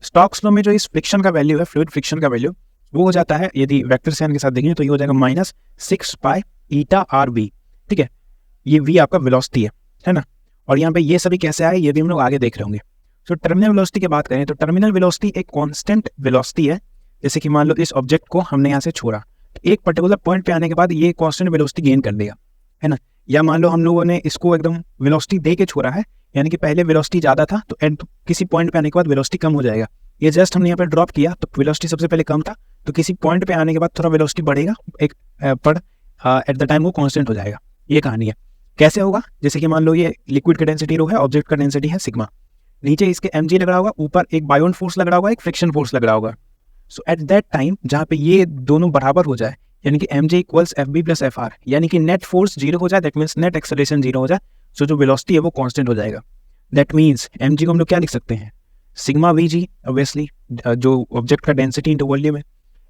स्टोक्स लॉ में जो इस फ्रिक्शन का वैल्यू है, फ्लूइड फ्रिक्शन का वैल्यू, वो हो जाता है, यदि वेक्टर साइन के साथ देखेंगे तो ये हो जाएगा -6 पाई ईटा r(v). ठीक है, ये v आपका वेलोसिटी है ना। और यहाँ पे ये सभी कैसे आए ये भी हम लोग आगे देख रहे होंगे। तो टर्मिनल वेलोसिटी की बात करें तो टर्मिनल वेलोसिटी एक कांस्टेंट वेलोसिटी है। जैसे कि मान लो इस ऑब्जेक्ट को हमने यहाँ से छोड़ा, एक पर्टिकुलर पॉइंट पे आने के बाद ये कांस्टेंट वेलोसिटी गेन कर देगा, है ना। या मान लो हम लोगों ने इसको एकदम वेलोसिटी दे के छोड़ा है, यानी कि पहले वेलोसिटी ज़्यादा था तो एंड किसी पॉइंट पे आने के बाद वेलोसिटी कम हो जाएगा। ये जस्ट हमने यहाँ पे ड्रॉप किया तो वेलोसिटी सबसे पहले कम था, तो किसी पॉइंट पे आने के बाद थोड़ा वेलोसिटी बढ़ेगा एक पर एट द टाइम वो कांस्टेंट हो जाएगा। ये कहानी है। कैसे होगा, जैसे कि मान लो ये लिक्विड का डेंसिटी रो है, ऑब्जेक्ट का डेंसिटी है सिग्मा, नीचे इसके mg लग रहा होगा, ऊपर एक बायोन फोर्स लग रहा होगा, एक फ्रिक्शन फोर्स लग रहा होगा। सो एट दैट टाइम जहाँ पे ये दोनों बराबर हो जाए, यानी कि mg equals fb plus fr, यानी कि नेट फोर्स 0 हो जाए, दैट मीन्स नेट एक्सेलरेशन 0 हो जाए, सो जो वेलोसिटी है वो कांस्टेंट हो जाएगा। दैट मीन्स mg को हम लोग क्या लिख सकते हैं, सिग्मा vg, ऑब्वियसली जो ऑब्जेक्ट का डेंसिटी इंटू वॉल्यूम है।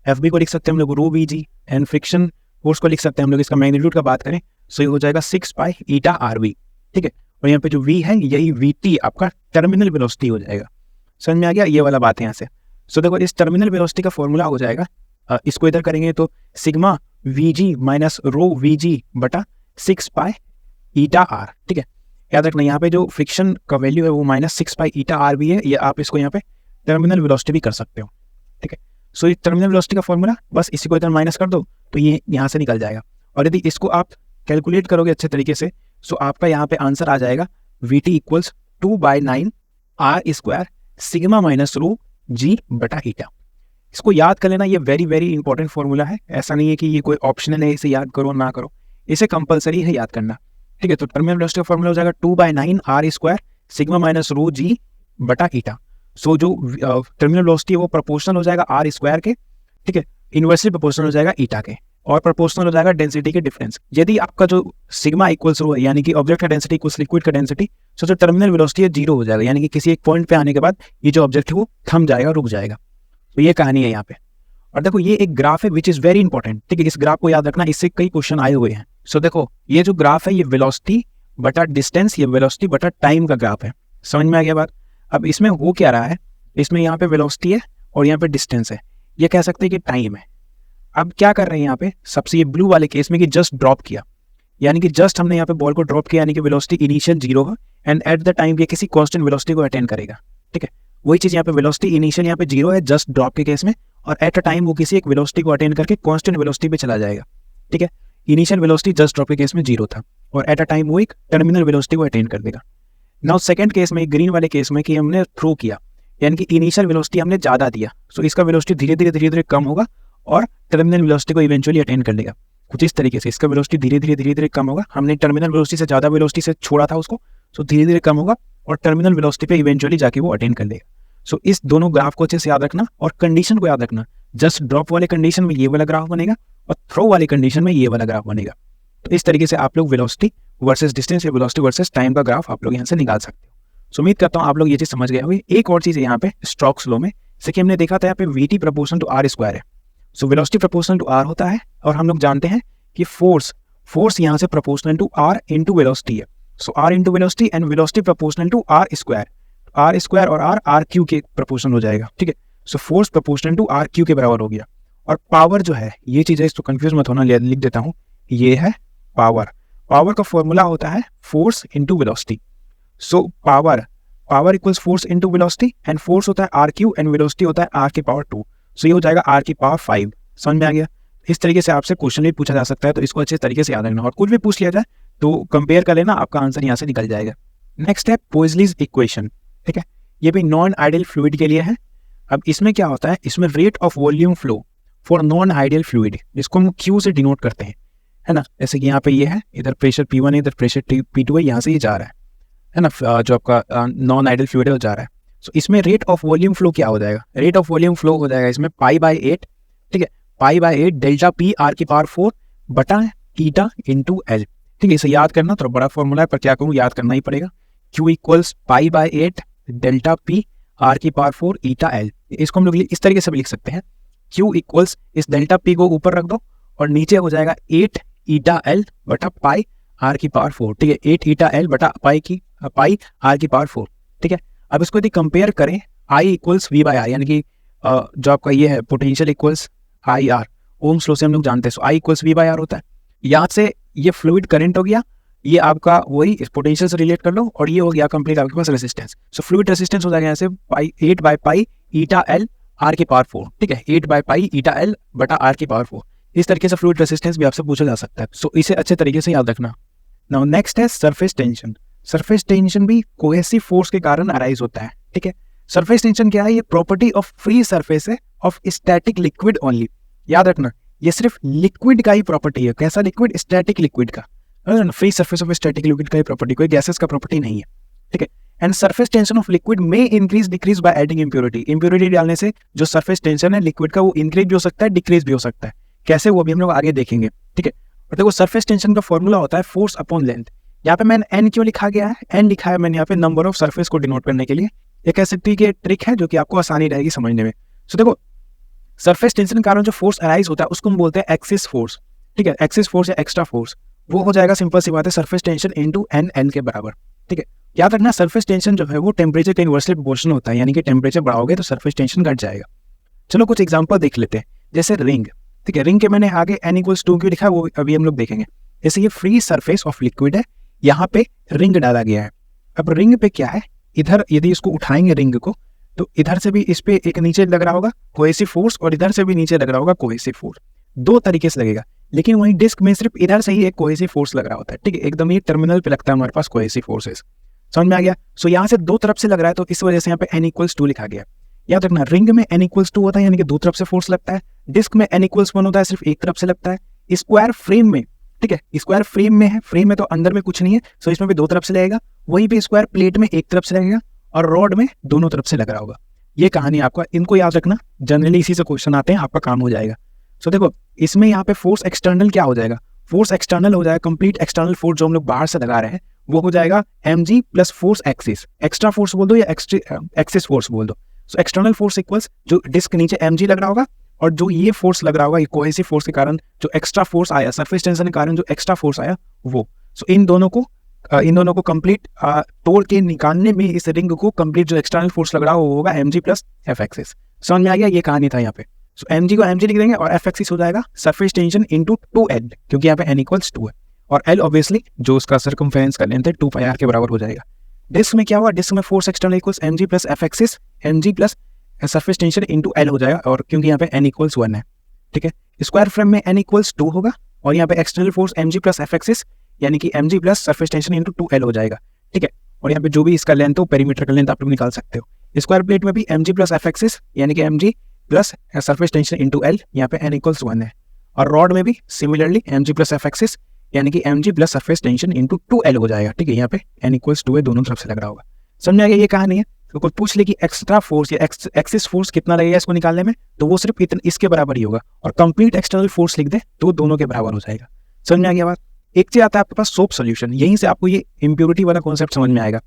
fb को लिख सकते हैं हम लोग रो vg, एंड फ्रिक्शन फोर्स को लिख सकते हैं हम लोग, इसका मैग्नीट्यूड का बात करें सो ये हो जाएगा 6 पाई ईटा r(v). ठीक है, और यहाँ पे जो v है यही vt आपका टर्मिनल वेलोसिटी हो जाएगा। समझ में आ गया, ये वाला बात है यहाँ से। सो देखो इस टर्मिनल वेलोसिटी का फॉर्मूला हो जाएगा, इसको इधर करेंगे तो sigma vg minus rho vg बटा 6 पाई ईटा r। ठीक है, याद रखना यहाँ पे जो फ्रिक्शन का वैल्यू है वो -6 पाई ईटा r(v) है, ये आप इसको यहाँ पे टर्मिनल वेलोसिटी भी कर सकते हो। ठीक है, सो ये टर्मिनल वेलोसिटी का फॉर्मूला, बस इसी को इधर माइनस कर दो तो ये यहाँ से निकल जाएगा। और यदि इसको आप कैलकुलेट करोगे अच्छे तरीके से, सो आपका यहाँ पे आंसर आ जाएगा vt equals 2/9 r² sigma minus rho g बटा ईटा। इसको याद कर लेना, ये वेरी वेरी इंपॉर्टेंट फॉर्मूला है। ऐसा नहीं है कि ये कोई ऑप्शनल है, इसे याद करो ना करो, इसे कंपलसरी है याद करना। ठीक है, तो टर्मिनल वेलोसिटी का फॉर्मूला हो जाएगा 2/9 r² sigma minus rho g बटा ईटा। सो जो टर्मिनल वेलोसिटी है वो प्रोपोर्शनल हो जाएगा r² के। ठीक है, इनवर्सली प्रोपोर्शनल हो जाएगा ईटा के, और प्रोपोर्शनल हो जाएगा डेंसिटी के डिफरेंस। यदि आपका जो सिग्मा इक्वल्स रो है, यानी कि ऑब्जेक्ट का डेंसिटी इक्वल्स लिक्विड का डेंसिटी, सो जो टर्मिनल वेलोसिटी है 0 हो जाएगा, यानी कि किसी एक पॉइंट पे आने के बाद ये जो ऑब्जेक्ट है वो थम जाएगा, रुक जाएगा। तो ये कहानी है यहाँ पे। और देखो ये एक ग्राफ है विच इज वेरी इंपॉर्टेंट। ठीक है, इस ग्राफ को याद रखना, इससे कई क्वेश्चन आए हुए हैं। सो देखो ये जो ग्राफ है ये वेलोसिटी बटा डिस्टेंस, ये वेलोसिटी बटा टाइम का ग्राफ है। समझ में आ गया बात। अब इसमें हो क्या रहा है, इसमें यहाँ पे वेलोसिटी है और यहाँ पे डिस्टेंस है, ये कह सकते हैं कि टाइम है। अब क्या कर रहे हैं यहाँ पे, सबसे ये ब्लू वाले केस में कि जस्ट ड्रॉप किया, यानी कि जस्ट हमने यहाँ पे बॉल को ड्रॉप किया, यानी कि वेलोसिटी इनिशियल 0 है, एंड एट द टाइम ये किसी कांस्टेंट वेलोसिटी को अटेन करेगा। ठीक है, वही चीज यहाँ पे वेलोसिटी इनिशियल यहाँ पे 0 है जस्ट ड्रॉप के केस में, और एट अ टाइम वो किसी एक वेलोसिटी को अटेन करके कांस्टेंट वेलोसिटी पे चला जाएगा। ठीक है, इनिशियल वेलोसिटी जस्ट ड्रॉप के केस में 0 था, और एट अ टाइम वो एक टर्मिनल वेलोसिटी को अटेन कर देगा। नाउ सेकंड केस में, ग्रीन वाले केस में, कि हमने थ्रो किया, यानी कि इनिशियल वेलोसिटी हमने ज़्यादा दिया, सो इसका वेलोसिटी धीरे धीरे कम होगा और टर्मिनल वेलोसिटी को इवेंचुअली अटेन कर लेगा। कुछ इस तरीके से इसका वेलोसिटी धीरे धीरे कम होगा, हमने टर्मिनल वेलोसिटी से ज़्यादा वेलोसिटी से छोड़ा था उसको, सो धीरे धीरे कम होगा और टर्मिनल वेलोसिटी पे इवेंचुअली जाके वो अटेन कर लेगा। सो इस दोनों ग्राफ को अच्छे से याद रखना और कंडीशन को याद रखना। जस्ट ड्रॉप वाले कंडीशन में ये वाला ग्राफ बनेगा और थ्रो वाले कंडीशन में ये वाला ग्राफ बनेगा। तो इस तरीके से आप लोग वेलोसिटी वर्सेस डिस्टेंस या वेलोसिटी वर्सेस टाइम का ग्राफ आप लोग यहाँ से निकाल सकते हो। सो उम्मीद करता हूँ आप लोग ये चीज़ समझ गए होंगे। एक और चीज़ है यहाँ पे स्ट्रोक्स लॉ में, जैसे कि हमने देखा था यहाँ पे VT proportional to r square है। So velocity proportional to r होता है और हम लोग जानते हैं कि फोर्स यहाँ से proportional to r into velocity है। So r into velocity and velocity proportional to r square और आर क्यू के प्रोपोर्शनल हो जाएगा, ठीक है। So force proportional to r cube बराबर हो गया। और पावर जो है, ये चीज़ है, इसको कंफ्यूज मत होना, लिख देता हूँ, ये है पावर का फॉर्मूला होता है force into velocity. So power equals force into velocity and force होता है आर क्यू एंड वेलोसिटी होता है आर की पावर 2। सो ये हो जाएगा आर की पावर 5। समझ में आ गया? इस तरीके से आपसे क्वेश्चन भी पूछा जा सकता है, तो इसको अच्छे तरीके से याद रखना। और कुछ भी पूछ लिया जाए तो कंपेयर कर लेना, आपका आंसर यहाँ से निकल जाएगा। नेक्स्ट है पोइजलीज इक्वेशन, ठीक है। ये भी नॉन आइडियल फ्लूइड के लिए है। अब इसमें क्या होता है, इसमें rate of volume flow for non ideal fluid, जिसको हम क्यू से डिनोट करते हैं, है ना। जैसे कि यहाँ पे ये है, इधर प्रेशर P1 है, इधर प्रेशर P2 है, यहाँ से ये जा रहा है ना, जो आपका नॉन आइडियल फ्लूइड है वो जा रहा है। सो इसमें रेट ऑफ वॉल्यूम फ्लो क्या हो जाएगा, रेट ऑफ वॉल्यूम फ्लो हो जाएगा इसमें π/8, ठीक है, π/8 डेल्टा P R की पावर 4 बटा ईटा इंटू L, ठीक है। इसे याद करना थोड़ा बड़ा फॉर्मूला है, पर क्या करूँ, याद करना ही पड़ेगा। Q equals π/8 delta P R की पावर 4 ईटा L। इसको हम लोग इस तरीके से भी लिख सकते हैं, Q इक्वल्स इस डेल्टा P को ऊपर रख दो और नीचे हो जाएगा 8 ईटा L बटा पाई R की पावर 4, ठीक है। 8 ईटा L बटा पाई R की पावर 4, ठीक है। अब इसको यदि कंपेयर करें, I इक्वल्स V/R, यानी कि जो आपका ये है potential equals IR, Ohm's law से हम लोग जानते हैं। सो I इक्वल्स V/R होता है। यहाँ से ये फ्लूइड करंट हो गया, ये आपका वही इस पोटेंशियल से रिलेट कर लो, और ये हो गया कंप्लीट आपके पास रेजिस्टेंस। सो फ्लूइड रेजिस्टेंस हो जाएगा यहाँ से 8/पाई ईटा L R की पावर 4, ठीक है, 8/पाई ईटा L बटा R की पावर 4। इस तरीके से फ्लूइड रेजिस्टेंस भी आपसे पूछा जा सकता है। सो इसे अच्छे तरीके से याद रखना। नाउ नेक्स्ट है सरफेस टेंशन। सरफेस टेंशन भी कोहेसिव फोर्स के कारण अराइज होता है, ठीक है। सरफेस टेंशन क्या है, ये प्रॉपर्टी ऑफ फ्री सरफेस है ऑफ स्टैटिक लिक्विड ओनली। याद रखना, ये सिर्फ लिक्विड का ही प्रॉपर्टी है। कैसा लिक्विड? स्टैटिक लिक्विड का, free surface of static liquid का ही प्रॉपर्टी, कोई गैसेस का प्रॉपर्टी नहीं है, ठीक है। And surface tension of liquid में increase decrease by adding impurity. Impurity डालने से जो सरफेस टेंशन है लिक्विड का वो इंक्रीज भी हो सकता है, डिक्रीज भी हो सकता है। कैसे, वो भी हम लोग आगे देखेंगे, ठीक है। और देखो सरफेस टेंशन का फॉर्मूला होता है फोर्स अपॉन लेंथ। यहाँ पे मैंने एन क्यों लिखा गया है, एन लिखा है मैंने यहाँ पे नंबर ऑफ सरफेस को डिनोट करने के लिए। ये कह सकती है कि ट्रिक है जो कि आपको आसानी रहेगी समझने में। सो देखो सरफेस टेंशन के कारण जो फोर्स अराइज होता है उसको हम बोलते हैं एक्सिस फोर्स, ठीक है। एक्सिस फोर्स या एक्स्ट्रा फोर्स वो हो जाएगा, सिंपल सी बात है, सरफेस टेंशन इनटू एन के बराबर, ठीक है। याद रखना सरफेस टेंशन जो है वो टेम्परेचर के इनवर्सली प्रोपोर्शनल होता है, यानी कि टेम्परेचर बढ़ाओगे तो सरफेस टेंशन घट जाएगा। चलो कुछ एग्जांपल देख लेते हैं, जैसे रिंग, ठीक है। रिंग के मैंने आगे n इक्वल्स 2 क्यों लिखा है वो अभी हम लोग देखेंगे। जैसे ये फ्री सरफेस ऑफ लिक्विड है, यहाँ पे रिंग डाला गया है। अब रिंग पे क्या है, इधर यदि इसको उठाएंगे रिंग को, तो इधर से भी इस पे एक नीचे लग रहा होगा कोहेसिव फोर्स और इधर से भी नीचे लग रहा होगा कोहेसिव फोर्स, दो तरीके से लगेगा। लेकिन वहीं डिस्क में सिर्फ इधर से ही एक कोहेसिव फोर्स लग रहा होता है, ठीक है। एकदम ये टर्मिनल पे लगता है हमारे पास कोहेसिव फोर्सेस, समझ में आ गया। सो यहाँ से दो तरफ से लग रहा है, तो इस वजह से यहाँ पे n इक्वल्स 2 लिखा गया। याद रखना रिंग में n इक्वल्स 2 होता है, यानी कि दो तरफ से फोर्स लगता है। डिस्क में n इक्वल्स 1 होता है, सिर्फ एक तरफ से लगता है। स्क्वायर फ्रेम में, ठीक है, स्क्वायर फ्रेम में है, फ्रेम में तो अंदर में कुछ नहीं है, सो इसमें भी दो तरफ से लगेगा। वहीं पे स्क्वायर प्लेट में एक तरफ से लगेगा और रॉड में दोनों तरफ से लग रहा होगा। ये कहानी आपका, इनको याद रखना, जनरली इसी से क्वेश्चन आते हैं, आपका काम हो जाएगा। सो देखो इसमें यहाँ पे फोर्स एक्सटर्नल क्या हो जाएगा, फोर्स एक्सटर्नल हो जाएगा, कंप्लीट एक्सटर्नल फोर्स जो हम लोग बाहर से लगा रहे हैं वो हो जाएगा mg plus force axis. Extra force बोल दो या एक्सिस फोर्स बोल दो। सो एक्सटर्नल फोर्स इक्वल्स जो डिस्क के नीचे mg लग रहा होगा और जो ये फोर्स लग रहा होगा, ये कोहेसिव फोर्स के कारण जो एक्स्ट्रा फोर्स आया, सरफेस टेंशन के कारण जो एक्स्ट्रा फोर्स आया वो। सो इन दोनों को कंप्लीट तोड़ के निकालने में इस रिंग को कंप्लीट जो एक्सटर्नल फोर्स लग रहा हो होगा mg प्लस एफ एक्सिस। समझ में आ गया, ये कहानी था यहाँ पे। सो mg को mg लिख देंगे और एफ एक्सिस हो जाएगा सरफेस टेंशन इंटू 2l, क्योंकि यहाँ पे n इक्वल्स 2 है और l ऑब्वियसली जो उसका सर्कमफेरेंस का लेंथ है 2πr के बराबर हो जाएगा। डिस्क में क्या हुआ, डिस्क में force external equals mg plus F axis, mg plus surface tension into l हो जाएगा, और क्योंकि यहाँ पे n इक्वल्स 1 है, ठीक है। स्क्वायर फ्रेम में n इक्वल्स 2 होगा और यहाँ पे external force mg plus F axis यानी कि mg plus surface tension into 2l हो जाएगा, ठीक है। और यहाँ पे जो भी इसका लेंथ हो, पेरीमीटर का लेंथ आप लोग निकाल सकते हो। स्क्वायर प्लेट में भी mg प्लस एफ एक्सिस यानी कि mg plus surface tension into l, यहाँ पे n इक्वल्स 1 है। और रॉड में भी similarly mg plus F axis यानी कि mg plus surface tension into 2l हो जाएगा, ठीक है। यहाँ पे n इक्वल्स 2 है, दोनों तरफ से लग रहा होगा। समझ में आ गया, ये कहानी है। तो कोई पूछ ले कि एक्स्ट्रा फोर्स या एक्सिस फोर्स कितना लगेगा इसको निकालने में, तो वो सिर्फ इतने इसके बराबर ही होगा, और कंप्लीट एक्सटर्नल फोर्स लिख दे तो दोनों के बराबर हो जाएगा। समझ में आ गया बात। एक चीज आता है आपके पास सोप सोल्यूशन, यहीं से आपको ये इम्प्योरिटी वाला कॉन्सेप्ट समझ में आएगा।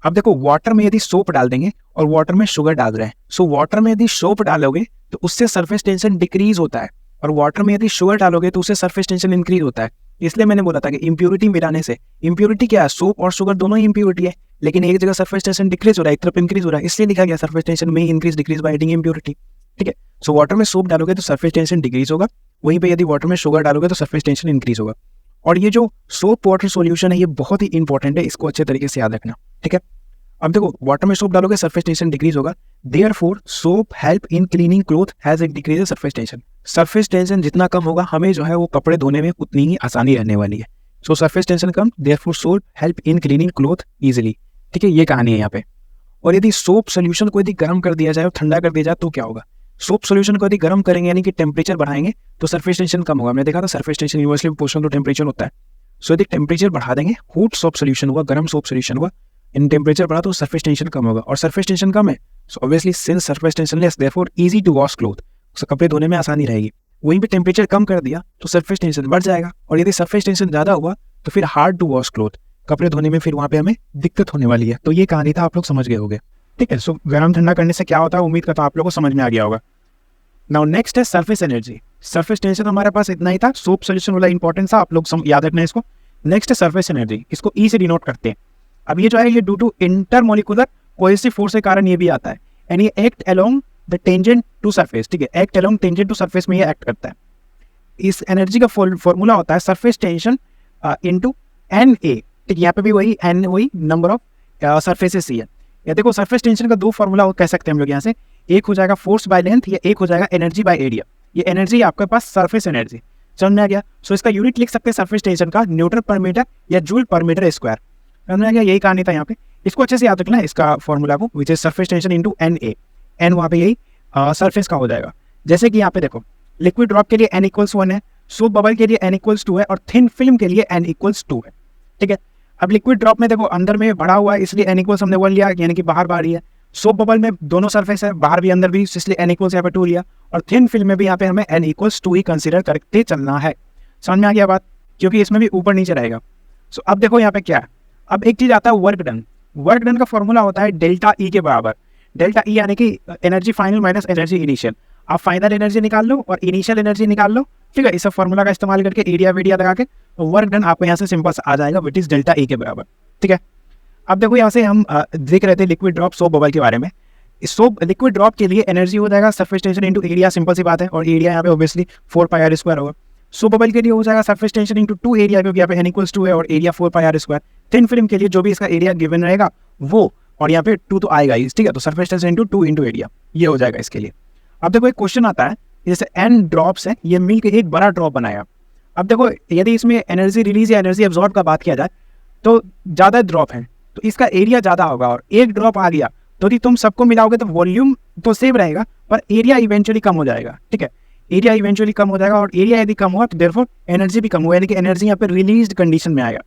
अब देखो वाटर में यदि सोप डाल देंगे और वाटर में शुगर डाल रहे हैं, सो वाटर में यदि सोप डालोगे तो उससे सरफेस टेंशन डिक्रीज होता है, और वाटर में यदि शुगर डालोगे तो उससे सरफेस टेंशन इंक्रीज होता है। इसलिए मैंने बोला था कि इंप्योरिटी मिलाने से, इंप्योरिटी क्या है, सोप और शुगर दोनों ही इंप्योरिटी है, लेकिन एक जगह सरफेस टेंशन डिक्रीज हो रहा है, एक तरफ इंक्रीज हो रहा है, इसलिए लिखा गया सरफेस टेंशन में increase decrease by adding impurity. ठीक है, सो वाटर में सोप डालोगे तो सरफेस टेंशन डिक्रीज होगा, वहीं पे यदि वाटर में शुगर डालोगे तो सरफेस टेंशन इंक्रीज होगा। और ये जो सोप वाटर सॉल्यूशन है ये बहुत ही इंपॉर्टेंट है, इसको अच्छे तरीके से याद रखना। ठीक है, अब देखो वाटर में सोप डालोगे सरफेस टेंशन डिक्रीज होगा, therefore soap help in cleaning cloth has it decrease surface tension. Surface tension जितना कम होगा हमें जो है वो कपड़े धोने में उतनी ही आसानी रहने वाली है। सो surface tension come, therefore soap help in cleaning cloth easily. ठीक है, ये कहानी है यहाँ पे। और यदि सोप सोल्यूशन को यदि गर्म कर दिया जाए और ठंडा कर दिया जाए तो क्या होगा, सोप सोल्यूशन को यदि गर्म करेंगे यानी कि टेम्परेचर बढ़ाएंगे तो सरफेस टेंशन कम होगा। हमने देखा था surface tension universally proportional to temperature होता है। सो यदि टेम्परेचर बढ़ा देंगे, हॉट सोप सोल्यूशन हुआ, गर्म सोप सोल्यूशन हुआ, इन टेम्परेचर बढ़ा तो सरफेस टेंशन कम होगा, और सरफेस टेंशन कम है so obviously since surface tension less therefore easy to wash cloth, so कपड़े धोने में आसानी रहेगी। वहीं पे टेम्परेचर कम कर दिया तो सरफेस टेंशन बढ़ जाएगा, और यदि सरफेस टेंशन ज्यादा हुआ तो फिर हार्ड टू वॉश क्लोथ, कपड़े धोने में फिर वहां पे हमें दिक्कत होने वाली है। तो ये कहानी था, आप लोग समझ गए होंगे। ठीक है, सो गर्म ठंडा करने से क्या होता है उम्मीद करता हूं आप लोगों को समझ में आ गया होगा। नाउ नेक्स्ट है सरफेस एनर्जी। सरफेस टेंशन हमारे पास इतना ही था, सोप सोल्यूशन वाला इंपॉर्टेंट था, आप लोग याद रखना है इसको। नेक्स्ट है सरफेस एनर्जी, इसको ई से डिनोट करते हैं। अब ये जो है ये due to intermolecular cohesive force के कारण ये भी आता है, एंड ये act along the tangent to surface. ठीक है, act along tangent to surface में ये एक्ट करता है। इस एनर्जी का फॉर्मूला होता है surface tension into N A. ठीक, यहाँ पे भी वही एन, वही नंबर ऑफ सरफेसेस ही है। या देखो सरफेस टेंशन का दो फॉर्मूला कह सकते हैं हम लोग यहाँ से, एक हो जाएगा फोर्स बाय लेंथ या एक हो जाएगा एनर्जी बाय एरिया। ये एनर्जी आपके पास सरफेस एनर्जी, समझ में आ गया। सो इसका यूनिट लिख सकते हैं सरफेस टेंशन का न्यूटन पर मीटर या जूल पर मीटर स्क्वायर, समझ में आ गया। यही कहानी था यहाँ पे, इसको अच्छे से याद रखना है इसका फॉर्मूला को, which is surface tension into N A. N वहाँ पे यही सरफेस का हो जाएगा। जैसे कि यहाँ पे देखो लिक्विड ड्रॉप के लिए n इक्वल्स 1 है, सोप बबल के लिए n इक्वल्स 2 है, और थिन फिल्म के लिए n इक्वल्स 2 है। ठीक है, अब लिक्विड ड्रॉप में देखो अंदर में बढ़ा हुआ है इसलिए n इक्वल्स हमने 1 लिया, यानी कि बाहर बाहर ही है। सोप बबल में दोनों सरफेस है, बाहर भी अंदर भी, इसलिए n इक्वल्स यहाँ पे 2 लिया, और थिन फिल्म में भी यहाँ पे हमें n इक्वल्स 2 ही कंसिडर करते चलना है। समझ में आ गया बात, क्योंकि इसमें भी ऊपर नीचे रहेगा। सो अब देखो यहाँ पे क्या है, अब एक चीज आता है वर्क डन। वर्क डन का फॉर्मूला होता है डेल्टा ई के बराबर। डेल्टा ई यानी कि energy final minus energy initial. आप फाइनल एनर्जी निकाल लो और इनिशियल एनर्जी निकाल लो, ठीक है। इस फॉर्मूला का इस्तेमाल करके एरिया वेरिया लगा के वर्क डन आपको यहाँ से सिंपल आ जाएगा, विच इज डेल्टा ई के बराबर। ठीक है, अब देखो यहाँ से हम देख रहे थे लिक्विड ड्रॉप सोप बबल के बारे में। सोप लिक्विड ड्रॉप के लिए एनर्जी हो जाएगा surface tension into area, simple सी बात है, और एरिया यहाँ पे ऑब्वियसली 4 पाई आर स्क्वायर होगा। सोप बबल के लिए हो जाएगा सरफेस टेंशन इनटू 2 एरिया, क्योंकि यहाँ पे n इक्वल्स 2 है और area 4 pi r square. Thin film के लिए जो भी इसका एरिया गिवन रहेगा वो, और यहाँ पे 2 तो आएगा ही, ठीक है। तो surface tension into 2 into area, ये हो जाएगा इसके लिए। अब देखो एक क्वेश्चन आता है, जैसे n ड्रॉप्स है, ये मिल के एक बड़ा ड्रॉप बनाया। अब देखो यदि इसमें एनर्जी रिलीज या एनर्जी एब्जॉर्ब का बात किया जाए तो ज़्यादा ड्रॉप है तो इसका एरिया ज़्यादा होगा, और एक ड्रॉप आ गया तो यदि तुम सबको मिलाओगे तो वॉल्यूम तो सेम रहेगा पर एरिया इवेंचुअली कम हो जाएगा, ठीक है। एरिया इवेंचुअली कम हो जाएगा, और एरिया यदि कम हुआ तो देयरफॉर एनर्जी भी कम होगा, यानी कि एनर्जी यहाँ पे रिलीज कंडीशन में आएगा।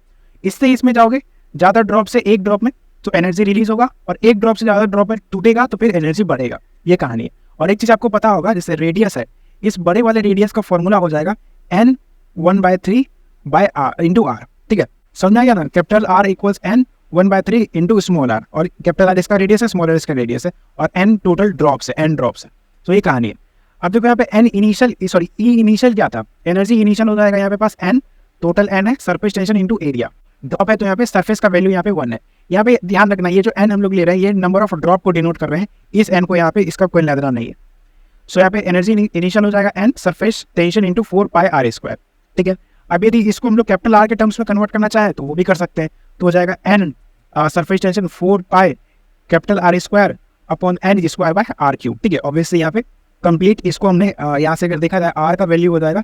इससे इसमें जाओगे ज़्यादा ड्रॉप से एक ड्रॉप में तो एनर्जी रिलीज होगा, और एक ड्रॉप से ज़्यादा ड्रॉप में टूटेगा तो फिर एनर्जी बढ़ेगा। ये कहानी है। और एक चीज़ आपको पता होगा, जैसे रेडियस है, इस बड़े वाले रेडियस का फॉर्मूला हो जाएगा n 1/3 by r into r, ठीक है। समझना गया ना, capital R equals n 1/3 into small r, और कैपिटल R इसका रेडियस है, स्मॉल r इसका रेडियस है, और n टोटल ड्रॉप्स है, n ड्रॉप्स है। तो ये कहानी है। अब देखो यहाँ पे n initial, sorry E initial क्या था, एनर्जी इनिशियल हो जाएगा यहाँ पे पास n, टोटल n है, surface tension into area. Drop है तो यहाँ पे सरफेस का वैल्यू यहाँ पे 1 है। यहाँ पे ध्यान रखना, ये जो n हम लोग ले रहे हैं ये नंबर ऑफ ड्रॉप को डिनोट कर रहे हैं, इस n को यहाँ पे इसका कोई लेना नहीं है। सो यहाँ पे एनर्जी इनिशियल हो जाएगा n surface tension into 4 pi r square, ठीक है। अब यदि इसको हम लोग कैपिटल R के टर्म्स में कन्वर्ट करना चाहे तो वो भी कर सकते हैं, तो हो जाएगा n surface tension 4 pi capital R square upon n square by r cube, ठीक है। ऑब्वियसली यहाँ पे कंप्लीट इसको हमने यहाँ से अगर देखा जाए r का वैल्यू हो जाएगा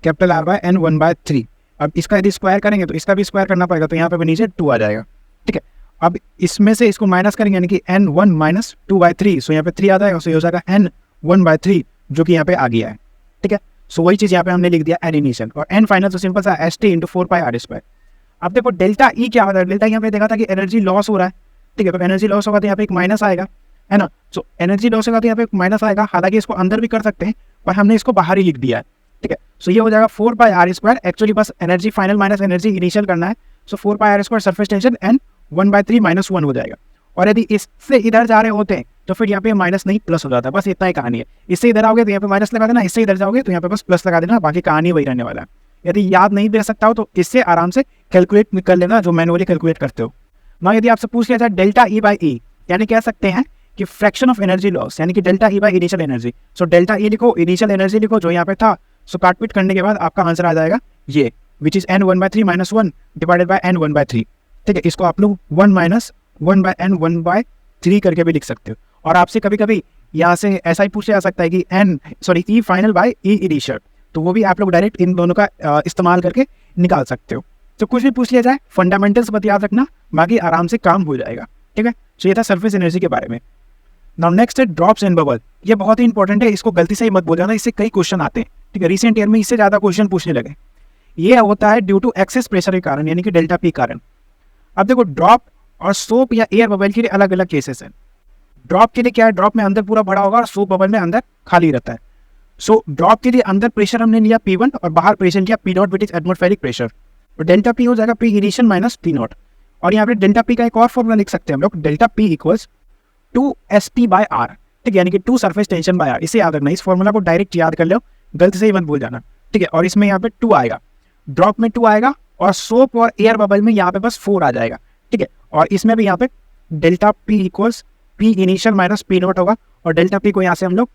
कैपिटल R बाय n 1/3। अब इसका यदि स्क्वायर करेंगे तो इसका भी स्क्वायर करना पड़ेगा, तो यहाँ पे नीचे 2 आ जाएगा, ठीक है। अब इसमें से इसको माइनस करेंगे यानी कि n 1 माइनस 2/3, सो यहाँ पे 3 आ जाएगा, सो हो जाएगा n 1/3 जो कि यहाँ पे आ गया है, ठीक है। सो वही चीज़ यहाँ पे हमने लिख दिया n इनिशियल, और n फाइनल तो सिंपल सा ST into 4 pi r square. अब देखो डेल्टा ई क्या होता है, डेल्टा यहाँ पे देखा था कि एनर्जी लॉस हो रहा है, ठीक है, तो एनर्जी लॉस होगा तो यहाँ पे एक माइनस आएगा, है ना। सो एनर्जी लॉस होगा तो यहाँ पे एक माइनस आएगा, हालांकि इसको अंदर भी कर सकते हैं पर हमने इसको बाहर ही लिख दिया है, ठीक है। सो ये हो जाएगा 4πr², एक्चुअली बस energy final minus energy initial करना है। सो 4πr² सरफेस टेंशन एंड 1/3 - 1 हो जाएगा। और यदि इससे इधर जा रहे होते हैं तो फिर यहाँ पे माइनस नहीं प्लस हो जाता, बस इतना ही कहानी है। इससे इधर आओगे तो यहाँ पे माइनस लगा देना, इससे इधर जाओगे तो यहाँ पे बस प्लस लगा देना, बाकी कहानी वही रहने वाला है। यदि याद नहीं दे सकता हो तो इससे आराम से कैलकुलेट कर लेना जो मैनुअली कैलकुलेट करते हो ना। यदि आपसे पूछ लिया जाए डेल्टा ई बाई ई, यानी कह सकते हैं कि फ्रैक्शन ऑफ एनर्जी लॉस, यानी कि delta E by initial energy. So delta E लिखो, इनिशियल एनर्जी लिखो जो यहाँ पे था। सो काटपीट करने के बाद आपका आंसर आ जाएगा ये, which is n1/3 - 1 divided by n1/3, ठीक है। इसको आप लोग 1 - 1/n 1/3 करके भी लिख सकते हो। और आपसे कभी कभी यहाँ से ऐसा ही पूछा जा सकता है कि ई फाइनल बाय ई इनिशियल, तो वो भी आप लोग डायरेक्ट इन दोनों का इस्तेमाल करके निकाल सकते हो। तो कुछ भी पूछ लिया जाए फंडामेंटल्स बस याद रखना, बाकी आराम से काम हो जाएगा, ठीक है। तो ये था सरफेस एनर्जी के बारे में। नाउ नेक्स्ट है ड्रॉप्स एंड बबल। ये बहुत ही इंपॉर्टेंट है, इसको गलती से ही मत बोल जाना, इससे कई क्वेश्चन आते हैं, ठीक है। रिसेंट ईयर में इससे ज़्यादा क्वेश्चन पूछने लगे। ये होता है ड्यू टू एक्सेस प्रेशर के कारण, यानी कि डेल्टा पी कारण। अब देखो ड्रॉप और सोप या एयर बबल के लिए अलग अलग केसेस हैं। ड्रॉप के लिए क्या है, ड्रॉप में अंदर पूरा भरा होगा और सोप बबल में अंदर खाली रहता है। सो ड्रॉप के लिए अंदर प्रेशर हमने लिया P1 और बाहर प्रेशर लिया P0 which is atmospheric pressure. तो डेल्टा पी हो जाएगा P इनिशियल माइनस P0। और यहाँ पे डेल्टा पी का एक और फॉर्मूला लिख सकते हैं हम लोग, डेल्टा पी इक्वल्स 2ST/R, ठीक है, यानी कि 2 सरफेस टेंशन बाय R। इसे याद रखना, इस फॉर्मूला को डायरेक्ट याद कर लो, गलती से ही मत भूल जाना, ठीक है। और इसमें यहाँ पे 2 आएगा, ड्रॉप में 2 आएगा और सोप और एयर बबल में यहाँ पे बस 4 आ जाएगा, ठीक है। और इसमें भी यहाँ पे delta P equals P initial minus P0 होगा। और डेल्टा पी को यहाँ से हम लोग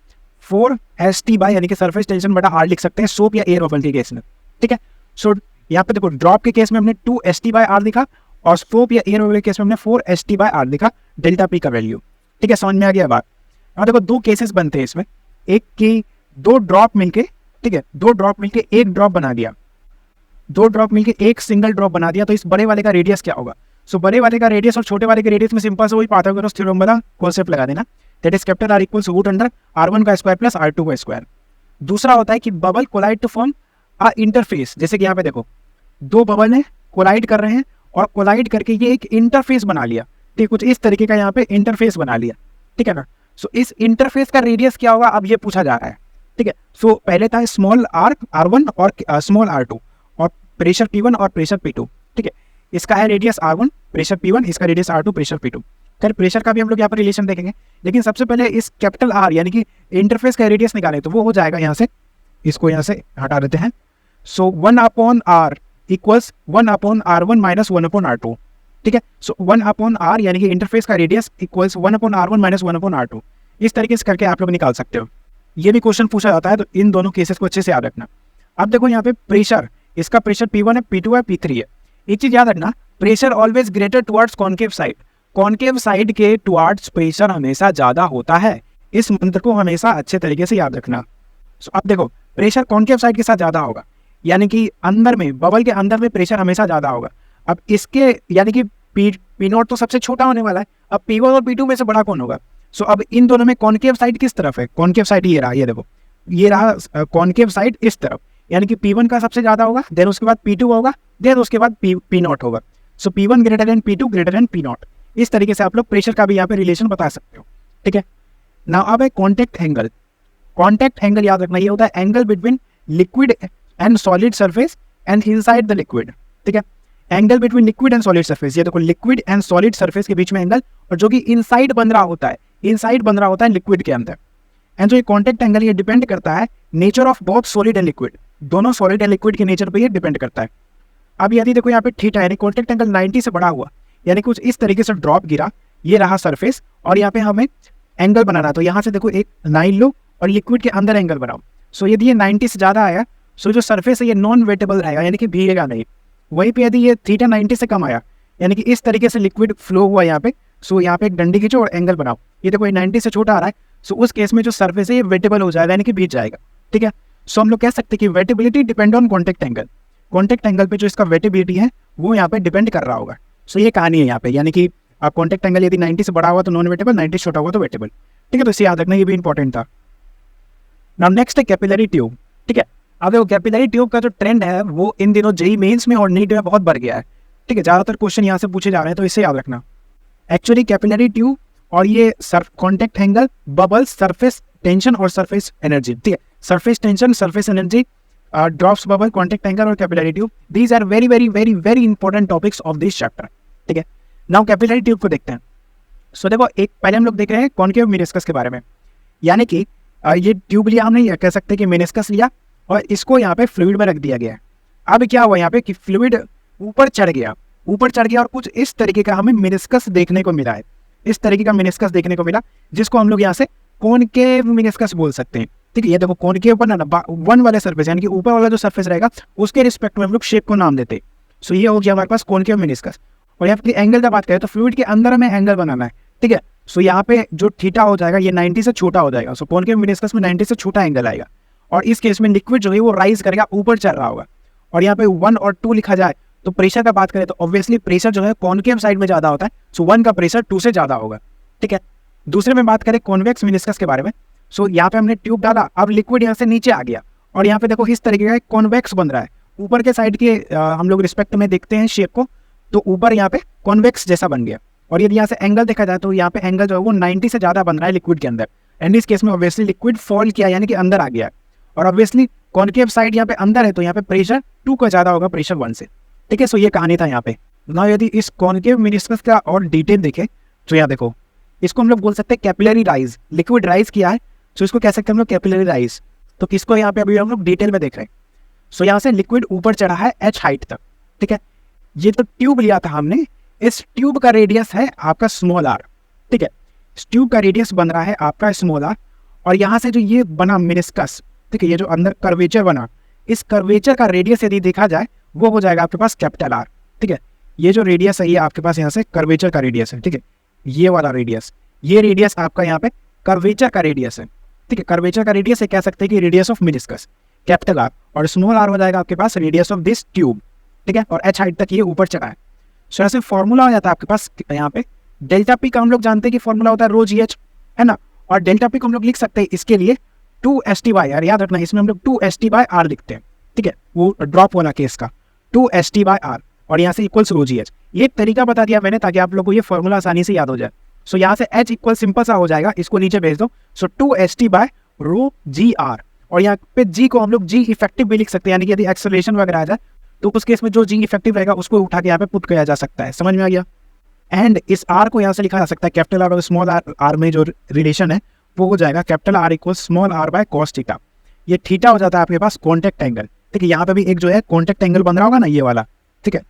4ST बाय यानी कि सरफेस टेंशन बटा R लिख सकते हैं सोप या एयर बबल के केस में, ठीक है। सो यहाँ पे देखो ड्रॉप के केस में हमने 2ST/R लिखा और सोप या एयर बबल के केस में हमने 4ST/R लिखा डेल्टा पी का वैल्यू, ठीक है। समझ में आ गया बात। और देखो 2 केसेस बनते हैं इसमें, एक की 2 ड्रॉप मिलके, ठीक है, 2 ड्रॉप मिलके 1 ड्रॉप बना दिया, 2 ड्रॉप मिलके 1 सिंगल ड्रॉप बना दिया, तो इस बड़े वाले का रेडियस क्या होगा। सो बड़े वाले का रेडियस और छोटे वाले के रेडियस में सिंपल से वही पाइथागोरस थ्योरम वाला कॉन्सेप्ट लगा देना, that is capital R equals √R1 का स्क्वायर प्लस R2 का स्क्वायर। दूसरा होता है कि bubble collide to form a interface, जैसे कि यहाँ पे देखो 2 बबल ने कोलाइड कर रहे हैं और कोलाइड करके ये एक इंटरफेस बना लिया, ठीक, कुछ इस तरीके का यहाँ पे इंटरफेस बना लिया, ठीक है ना। सो इस इंटरफेस का रेडियस क्या होगा, अब ये पूछा जा रहा है, ठीक है। सो पहले था स्मॉल R1 और स्मॉल R2 और प्रेशर P1 और प्रेशर P2, ठीक है। इसका है रेडियस R1 प्रेशर P1, इसका रेडियस R2 प्रेशर P2। खैर प्रेशर का भी हम लोग यहाँ पर रिलेशन देखेंगे, लेकिन सबसे पहले इस कैपिटल R यानी कि इंटरफेस का रेडियस निकालें, तो वो हो जाएगा यहाँ से, इसको यहाँ से हटा देते हैं। सो 1/R equals 1/R1 minus 1/R2, ठीक है। सो 1/R यानी कि इंटरफेस का radius equals 1/R1 minus 1/R2। इस तरीके से करके आप लोग निकाल सकते हो। ये भी क्वेश्चन पूछा जाता है, तो इन दोनों केसेस को अच्छे से याद रखना। अब देखो यहाँ पे प्रेशर, इसका प्रेशर P1 है, P2 है, P3 है। एक चीज याद रखना, pressure always greater towards concave side, concave side के टुवर्ड्स प्रेशर हमेशा ज्यादा होता है। इस मंत्र को हमेशा अच्छे तरीके से याद रखना। अब देखो प्रेशर कॉन्केव साइड के साथ ज्यादा होगा, यानी कि अंदर में बबल के अंदर में प्रेशर हमेशा ज्यादा होगा। अब इसके यानी कि P0 तो सबसे छोटा होने वाला है, अब P1 और P2 में से बड़ा कौन होगा। सो अब इन दोनों में कॉन्केव साइड किस तरफ है, कॉन्केव साइड ये रहा, ये देखो ये रहा कॉन्केव साइड इस तरफ, यानी कि P1 का सबसे ज्यादा होगा, देन उसके बाद P2 होगा, देन उसके बाद P0 होगा। सो P1 greater than P2 greater than P0। इस तरीके से आप लोग प्रेशर का भी यहाँ पे रिलेशन बता सकते हो, ठीक है। नाउ अब है कॉन्टेक्ट एंगल। कॉन्टेक्ट एंगल याद रखना, ये होता है angle between liquid and solid surface and inside the liquid, ठीक है। Angle between liquid and solid surface, ये देखो लिक्विड एंड सॉलिड सरफेस के बीच में एंगल, और जो कि इनसाइड बन रहा होता है, इनसाइड बन रहा होता है लिक्विड के अंदर। एंड जो ये कॉन्टेक्ट एंगल ये डिपेंड करता है nature of both solid and liquid, दोनों सॉलिड एंड लिक्विड के नेचर पे ये डिपेंड करता है। अब यदि देखो यहाँ पे थीटा यानी कॉन्टेक्ट एंगल 90 से बड़ा हुआ, यानी कुछ इस तरीके से ड्रॉप गिरा, ये रहा सरफेस और यहाँ पे हमें एंगल बनाना, तो यहाँ से देखो एक लाइन लो और लिक्विड के अंदर एंगल बनाओ। सो यदि ये 90 से ज़्यादा आया, सो जो सरफेस है ये नॉन वेटेबल रहेगा, यानी कि भीगेगा नहीं। वहीं पे यदि ये थीटा 90 से कम आया, यानी कि इस तरीके से लिक्विड फ्लो हुआ यहाँ पे, सो यहाँ पे एक डंडी खींचो और एंगल बनाओ। ये देखो ये 90 से छोटा आ रहा है, सो उस केस में जो सरफेस है ये वेटेबल हो जाएगा, यानी कि भीग जाएगा, ठीक है। सो हम लोग कह सकते हैं कि wettability depend on contact angle, contact angle पे जो इसका वेटेबिलिटी है वो यहाँ पे डिपेंड कर रहा होगा। सो ये कहानी है यहाँ पे, यानी कि कॉन्टेक्ट एंगल यदि 90 से बड़ा हुआ तो नॉन वेटेबल, 90 से छोटा हुआ तो वेटेबल, ठीक है। तो इसे याद रखना, ये भी इंपॉर्टेंट था। नाउ नेक्स्ट है कैपिलरी ट्यूब, ठीक है। अब देखो कैपिलरी ट्यूब का जो ट्रेंड है वो इन दिनों जेईई मेंस में और नीट में बहुत बढ़ गया है, ठीक है। ज़्यादातर क्वेश्चन यहाँ से पूछे जा रहे हैं, तो इसे याद रखना। एक्चुअली कैपिलरी ट्यूब और ये contact angle, bubble, surface tension और सरफेस एनर्जी, ठीक है, surface tension, surface energy, drops, bubble, contact angle और capillary tube, these are very very very very important topics of this chapter, ठीक है। Now capillary tube को देखते हैं। सो देखो, एक पहले हम लोग देख रहे हैं कॉन्केव मेनिस्कस के बारे में, यानी कि ये ट्यूब लिया हमने, या कह सकते हैं कि मेनिस्कस लिया और इसको यहाँ पे फ्लूइड में रख दिया गया है। अब क्या हुआ यहाँ पे कि फ्लूइड ऊपर चढ़ गया और कुछ इस तरीके का हमें मेनिस्कस देखने को मिला है, इस तरीके का मेनिस्कस देखने को मिला, जिसको हम लोग यहाँ से कॉनकेव मेनिस्कस बोल सकते हैं, ठीक है। ये देखो कॉनकेव पर ना वन वाले सरफेस, यानी कि ऊपर वाला जो सरफेस रहेगा उसके रिस्पेक्ट में हम लोग शेप को नाम देते हैं। सो ये हो गया हमारे पास कॉनकेव मेनिस्कस। और यहाँ पे एंगल का बात करें तो फ्लूइड के अंदर हमें एंगल बनाना है, ठीक है। सो यहाँ पे जो थीटा हो जाएगा ये 90 से छोटा हो जाएगा। सो कॉनकेव मेनिस्कस में 90 से छोटा एंगल आएगा और इस केस में लिक्विड जो है वो राइज करेगा, ऊपर चल रहा होगा। और यहाँ पे 1 और 2 लिखा जाए तो प्रेशर का बात करें तो ऑब्वियसली प्रेशर जो है कॉनकेव साइड में ज्यादा होता है। सो 1 का प्रेशर 2 से ज्यादा होगा, ठीक है। दूसरे में बात करें कॉन्वेक्स मेनिस्कस के बारे में। सो यहाँ पे हमने ट्यूब डाला, अब लिक्विड यहाँ से नीचे आ गया और यहाँ पे देखो इस तरीके का कॉन्वेक्स बन रहा है। ऊपर के साइड के हम लोग रिस्पेक्ट में देखते हैं शेप को, तो ऊपर यहाँ पे कॉन्वेक्स जैसा बन गया। और यदि यहाँ से एंगल देखा जाए तो यहाँ पे एंगल जो है वो 90 से ज्यादा बन रहा है लिक्विड के अंदर। एंड इस केस में ऑब्वियसली लिक्विड फॉल किया, यानी कि अंदर आ गया है। और ऑब्वियसली कॉनकेव साइड यहाँ पे अंदर है तो यहाँ पे प्रेशर 2 का ज्यादा होगा प्रेशर 1 से, ठीक है। सो ये कहानी था यहाँ पे ना। यदि इस कॉनकेव मेनिस्कस का और डिटेल देखें तो यहाँ देखो, इसको हम लोग बोल सकते हैं कैपिलरी राइज, लिक्विड राइज किया है, सो इसको कह सकते हैं हम लोग कैपिलरी राइज। तो किसको यहाँ पे अभी हम लोग डिटेल में देख रहे हैं। सो यहाँ से लिक्विड ऊपर चढ़ा है h हाइट तक, ठीक है। ये तो ट्यूब लिया था हमने, इस ट्यूब का रेडियस है आपका स्मॉल r, ठीक है। इस ट्यूब का रेडियस बन रहा है आपका स्मॉल r और यहाँ से जो ये बना मेनिस्कस, ठीक है, ये जो अंदर कर्वेचर बना, इस कर्वेचर का रेडियस यदि देखा जाए वो हो जाएगा आपके पास कैपिटल R, ठीक है। ये जो रेडियस है ये आपके पास यहाँ से कर्वेचर का रेडियस है, ठीक है। ये वाला रेडियस, ये रेडियस आपका यहाँ पे कर्वेचर का रेडियस है, ठीक है। कर्वेचर का रेडियस है, कह सकते हैं कि radius of meniscus capital R, और स्मॉल r हो जाएगा आपके पास रेडियस ऑफ दिस ट्यूब, ठीक है। और h हाइट तक ये ऊपर चढ़ा है। सो ऐसे फॉर्मूला हो जाता है आपके पास यहाँ पे डेल्टा पी का, हम लोग जानते हैं कि फॉर्मूला होता है रो GH, है ना। और डेल्टा पी को हम लोग लिख सकते हैं इसके लिए 2ST/R, याद रखना इसमें हम लोग 2ST/R लिखते हैं, ठीक है, वो ड्रॉप वाला केस का 2ST/R और यहाँ से इक्वल्स रो GH। ये एक तरीका बता दिया मैंने ताकि आप लोग को ये फॉर्मूला आसानी से याद हो जाए। सो यहाँ से H इक्वल सिंपल सा हो जाएगा, इसको नीचे भेज दो। सो 2ST/ρgr और यहाँ पे G को हम लोग G इफेक्टिव भी लिख सकते हैं, यानी कि यदि एक्सेलरेशन वगैरह आ जाए तो उस केस में जो G इफेक्टिव रहेगा उसको उठा के यहाँ पे पुट किया जा सकता है। समझ में आ गया। एंड इस R को यहाँ से लिखा जा सकता है कैपिटल R और स्मॉल r में जो रिलेशन है वो हो जाएगा capital R equal small r cos theta. ये थीटा हो जाता है आपके पास कॉन्टेक्ट एंगल, ठीक है। यहाँ पे भी एक जो है कॉन्टेक्ट एंगल बन रहा होगा ना, ये वाला, ठीक है।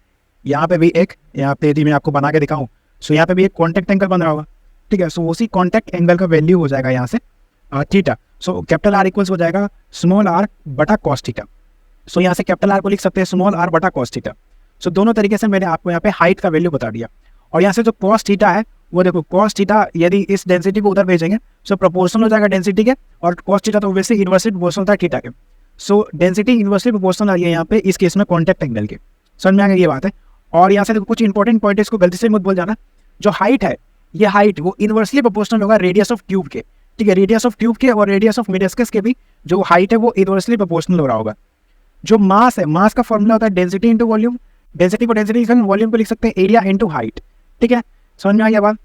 यहाँ पे भी एक, यहाँ पे यदि मैं आपको बना के दिखाऊं, सो यहाँ पे भी एक कॉन्टेक्ट एंगल बन रहा होगा, ठीक है। सो उसी कॉन्टेक्ट एंगल का वैल्यू हो जाएगा यहाँ से theta. So capital R equals हो जाएगा स्मॉल r cos थीटा। सो यहाँ से कैपिटल R को लिख सकते हैं स्मॉल r cos थीटा। सो दोनों तरीके से मैंने आपको यहाँ पे हाइट का वैल्यू बता दिया। और यहाँ से जो cos थीटा है वो देखो, cos थीटा यदि इस डेंसिटी को उधर भेजेंगे सो प्रोपोर्शनल हो जाएगा डेंसिटी के, और cos थीटा तो वैसे इन्वर्सली प्रोपोर्शनल होता है थीटा के। सो डेंसिटी इन्वर्सली प्रोपोर्शनल आ रही है यहाँ पे इस केस में कॉन्टेक्ट एंगल के। समझ में आ गया ये बात है। और यहाँ से देखो कुछ इंपॉर्टेंट पॉइंट है, इसको गलती से मत भूल जाना। जो हाइट है, ये हाइट वो इन्वर्सली प्रोपोर्शनल होगा रेडियस ऑफ ट्यूब के, ठीक है। रेडियस ऑफ ट्यूब के और रेडियस ऑफ मेनिस्कस के भी जो हाइट है वो इन्वर्सली प्रोपोर्शनल हो रहा होगा। जो मास है, मास का फॉर्मूला होता है डेंसिटी इंटू वॉल्यूम। डेंसिटी को डेंसिटी लिखते हैं, वॉल्यूम को लिख सकते हैं एरिया इंटू हाइट, ठीक है। समझ में आ गया बात।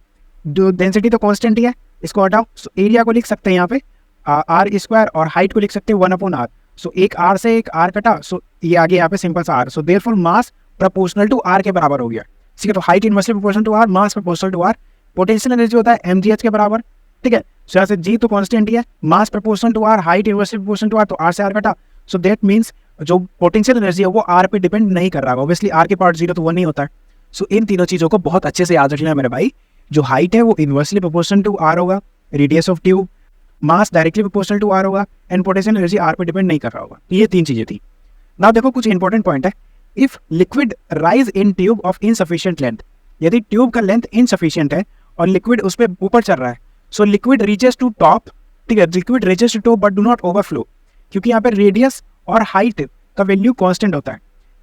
जो डेंसिटी तो कांस्टेंट ही है, इसको हटाओ। सो एरिया को लिख सकते हैं यहाँ पे r² और हाइट को लिख सकते हैं 1/r। सो एक r से एक r कटा, सो ये आगे यहाँ पे सिंपल सा r। So therefore mass proportional to r के बराबर हो गया, ठीक है। तो height inversely proportional to r, mass proportional to r। Potential energy होता है mgh के बराबर, ठीक है। सो यहाँ से g तो कांस्टेंट ही है, mass proportional to r, height inversely proportional to r, तो r से r कटा। सो दैट मीन्स जो पोटेंशियल एनर्जी है वो r पे डिपेंड नहीं कर रहा है, ऑब्वियसली r के पार्ट 0 तो 1 नहीं होता है। सो इन तीनों चीजों को बहुत अच्छे से याद रखना है मेरे भाई। जो हाइट है वो इन्वर्सली प्रोपोर्शनल टू r होगा, radius of tube, mass directly proportional to r होगा, एंड पोटेंशियल एनर्जी r पे डिपेंड नहीं कर रहा होगा। ये 3 चीजें थी। नाउ देखो कुछ इंपॉर्टेंट पॉइंट है। If liquid rise in tube of insufficient length, यदि ट्यूब का लेंथ इनसफिशिएंट है और लिक्विड उस पर ऊपर चल रहा है, so liquid reaches to top, ठीक है। Liquid reaches to top but do not overflow, क्योंकि यहाँ पे रेडियस और हाइट का वैल्यू कांस्टेंट होता है।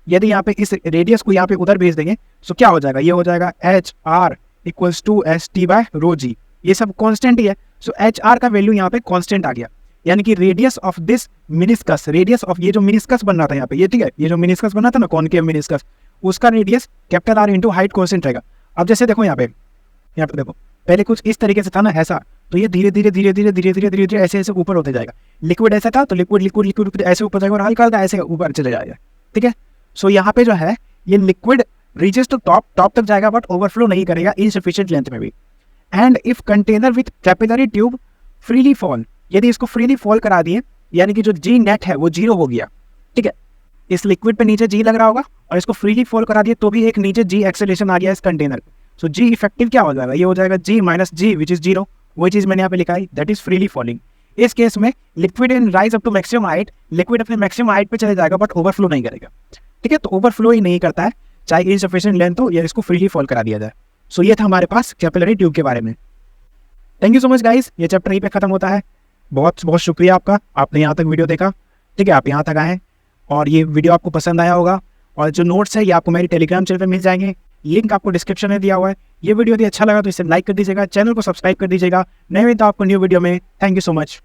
यदि यहाँ पे इस रेडियस को यहाँ पे उधर भेज देंगे तो क्या हो जाएगा, ये हो जाएगा HR इक्वल्स टू ST/ρg। ये सब कांस्टेंट ही है। सो HR का वैल्यू यहाँ पे कांस्टेंट आ गया, यानी कि radius of this meniscus, radius of ये जो मेनिस्कस बन रहा था यहाँ पे, ये ठीक है, ये जो मेनिस्कस बना था ना कॉनकेव मेनिस्कस, उसका radius capital R into height constant रहेगा। अब जैसे देखो यहाँ पे यहाँ पे देखो, पहले कुछ इस तरीके से था ना ऐसा, तो ये धीरे धीरे धीरे धीरे धीरे धीरे धीरे धीरे ऐसे ऐसे ऊपर होते जाएगा। लिक्विड ऐसा था तो लिक्विड लिक्विड लिक्विड ऐसे ऊपर जाएगा और हल्का हल्का ऐसे ऊपर चले जाएगा, ठीक है। सो यहाँ पे जो है ये लिक्विड रीचेस टू टॉप तक जाएगा बट ओवरफ्लो नहीं करेगा इनसफिशिएंट लेंथ में भी। And if container with capillary tube freely fall, यदि इसको फ्रीली फॉल करा दिए यानी कि जो जी नेट है वो 0 हो गया, ठीक है। इस लिक्विड पे नीचे जी लग रहा होगा और इसको फ्रीली फॉल करा दिए तो भी एक नीचे जी एक्सेलेरेशन आ गया इस कंटेनर। सो जी इफेक्टिव क्या हो जाएगा, ये हो जाएगा जी माइनस जी विच इज 0, वही चीज मैंने यहाँ पे लिखा है, दैट इज फ्रीली फॉलिंग। इस केस में liquid in rise up to maximum height, liquid अपने मैक्सिमम हाइट पे चले जाएगा बट ओवरफ्लो नहीं करेगा, ठीक है। तो ओवरफ्लो ही नहीं करता है चाहे इनसफिशिएंट लेंथ हो या इसको फ्रीली फॉल करा दिया जाए। सो ये था हमारे पास कैपिलरी ट्यूब के बारे में। Thank you so much guys, ये चैप्टर यहीं पे खत्म होता है। बहुत बहुत शुक्रिया आपका, आपने यहाँ तक वीडियो देखा, ठीक है। आप यहाँ तक आए हैं और ये वीडियो आपको पसंद आया होगा और जो नोट्स है ये आपको मेरे टेलीग्राम चैनल पर मिल जाएंगे, लिंक आपको डिस्क्रिप्शन में दिया हुआ है। ये वीडियो यदि अच्छा लगा तो इसे लाइक कर दीजिएगा, चैनल को सब्सक्राइब कर दीजिएगा। नए मिलते हैं आपको न्यू वीडियो में। Thank you so much.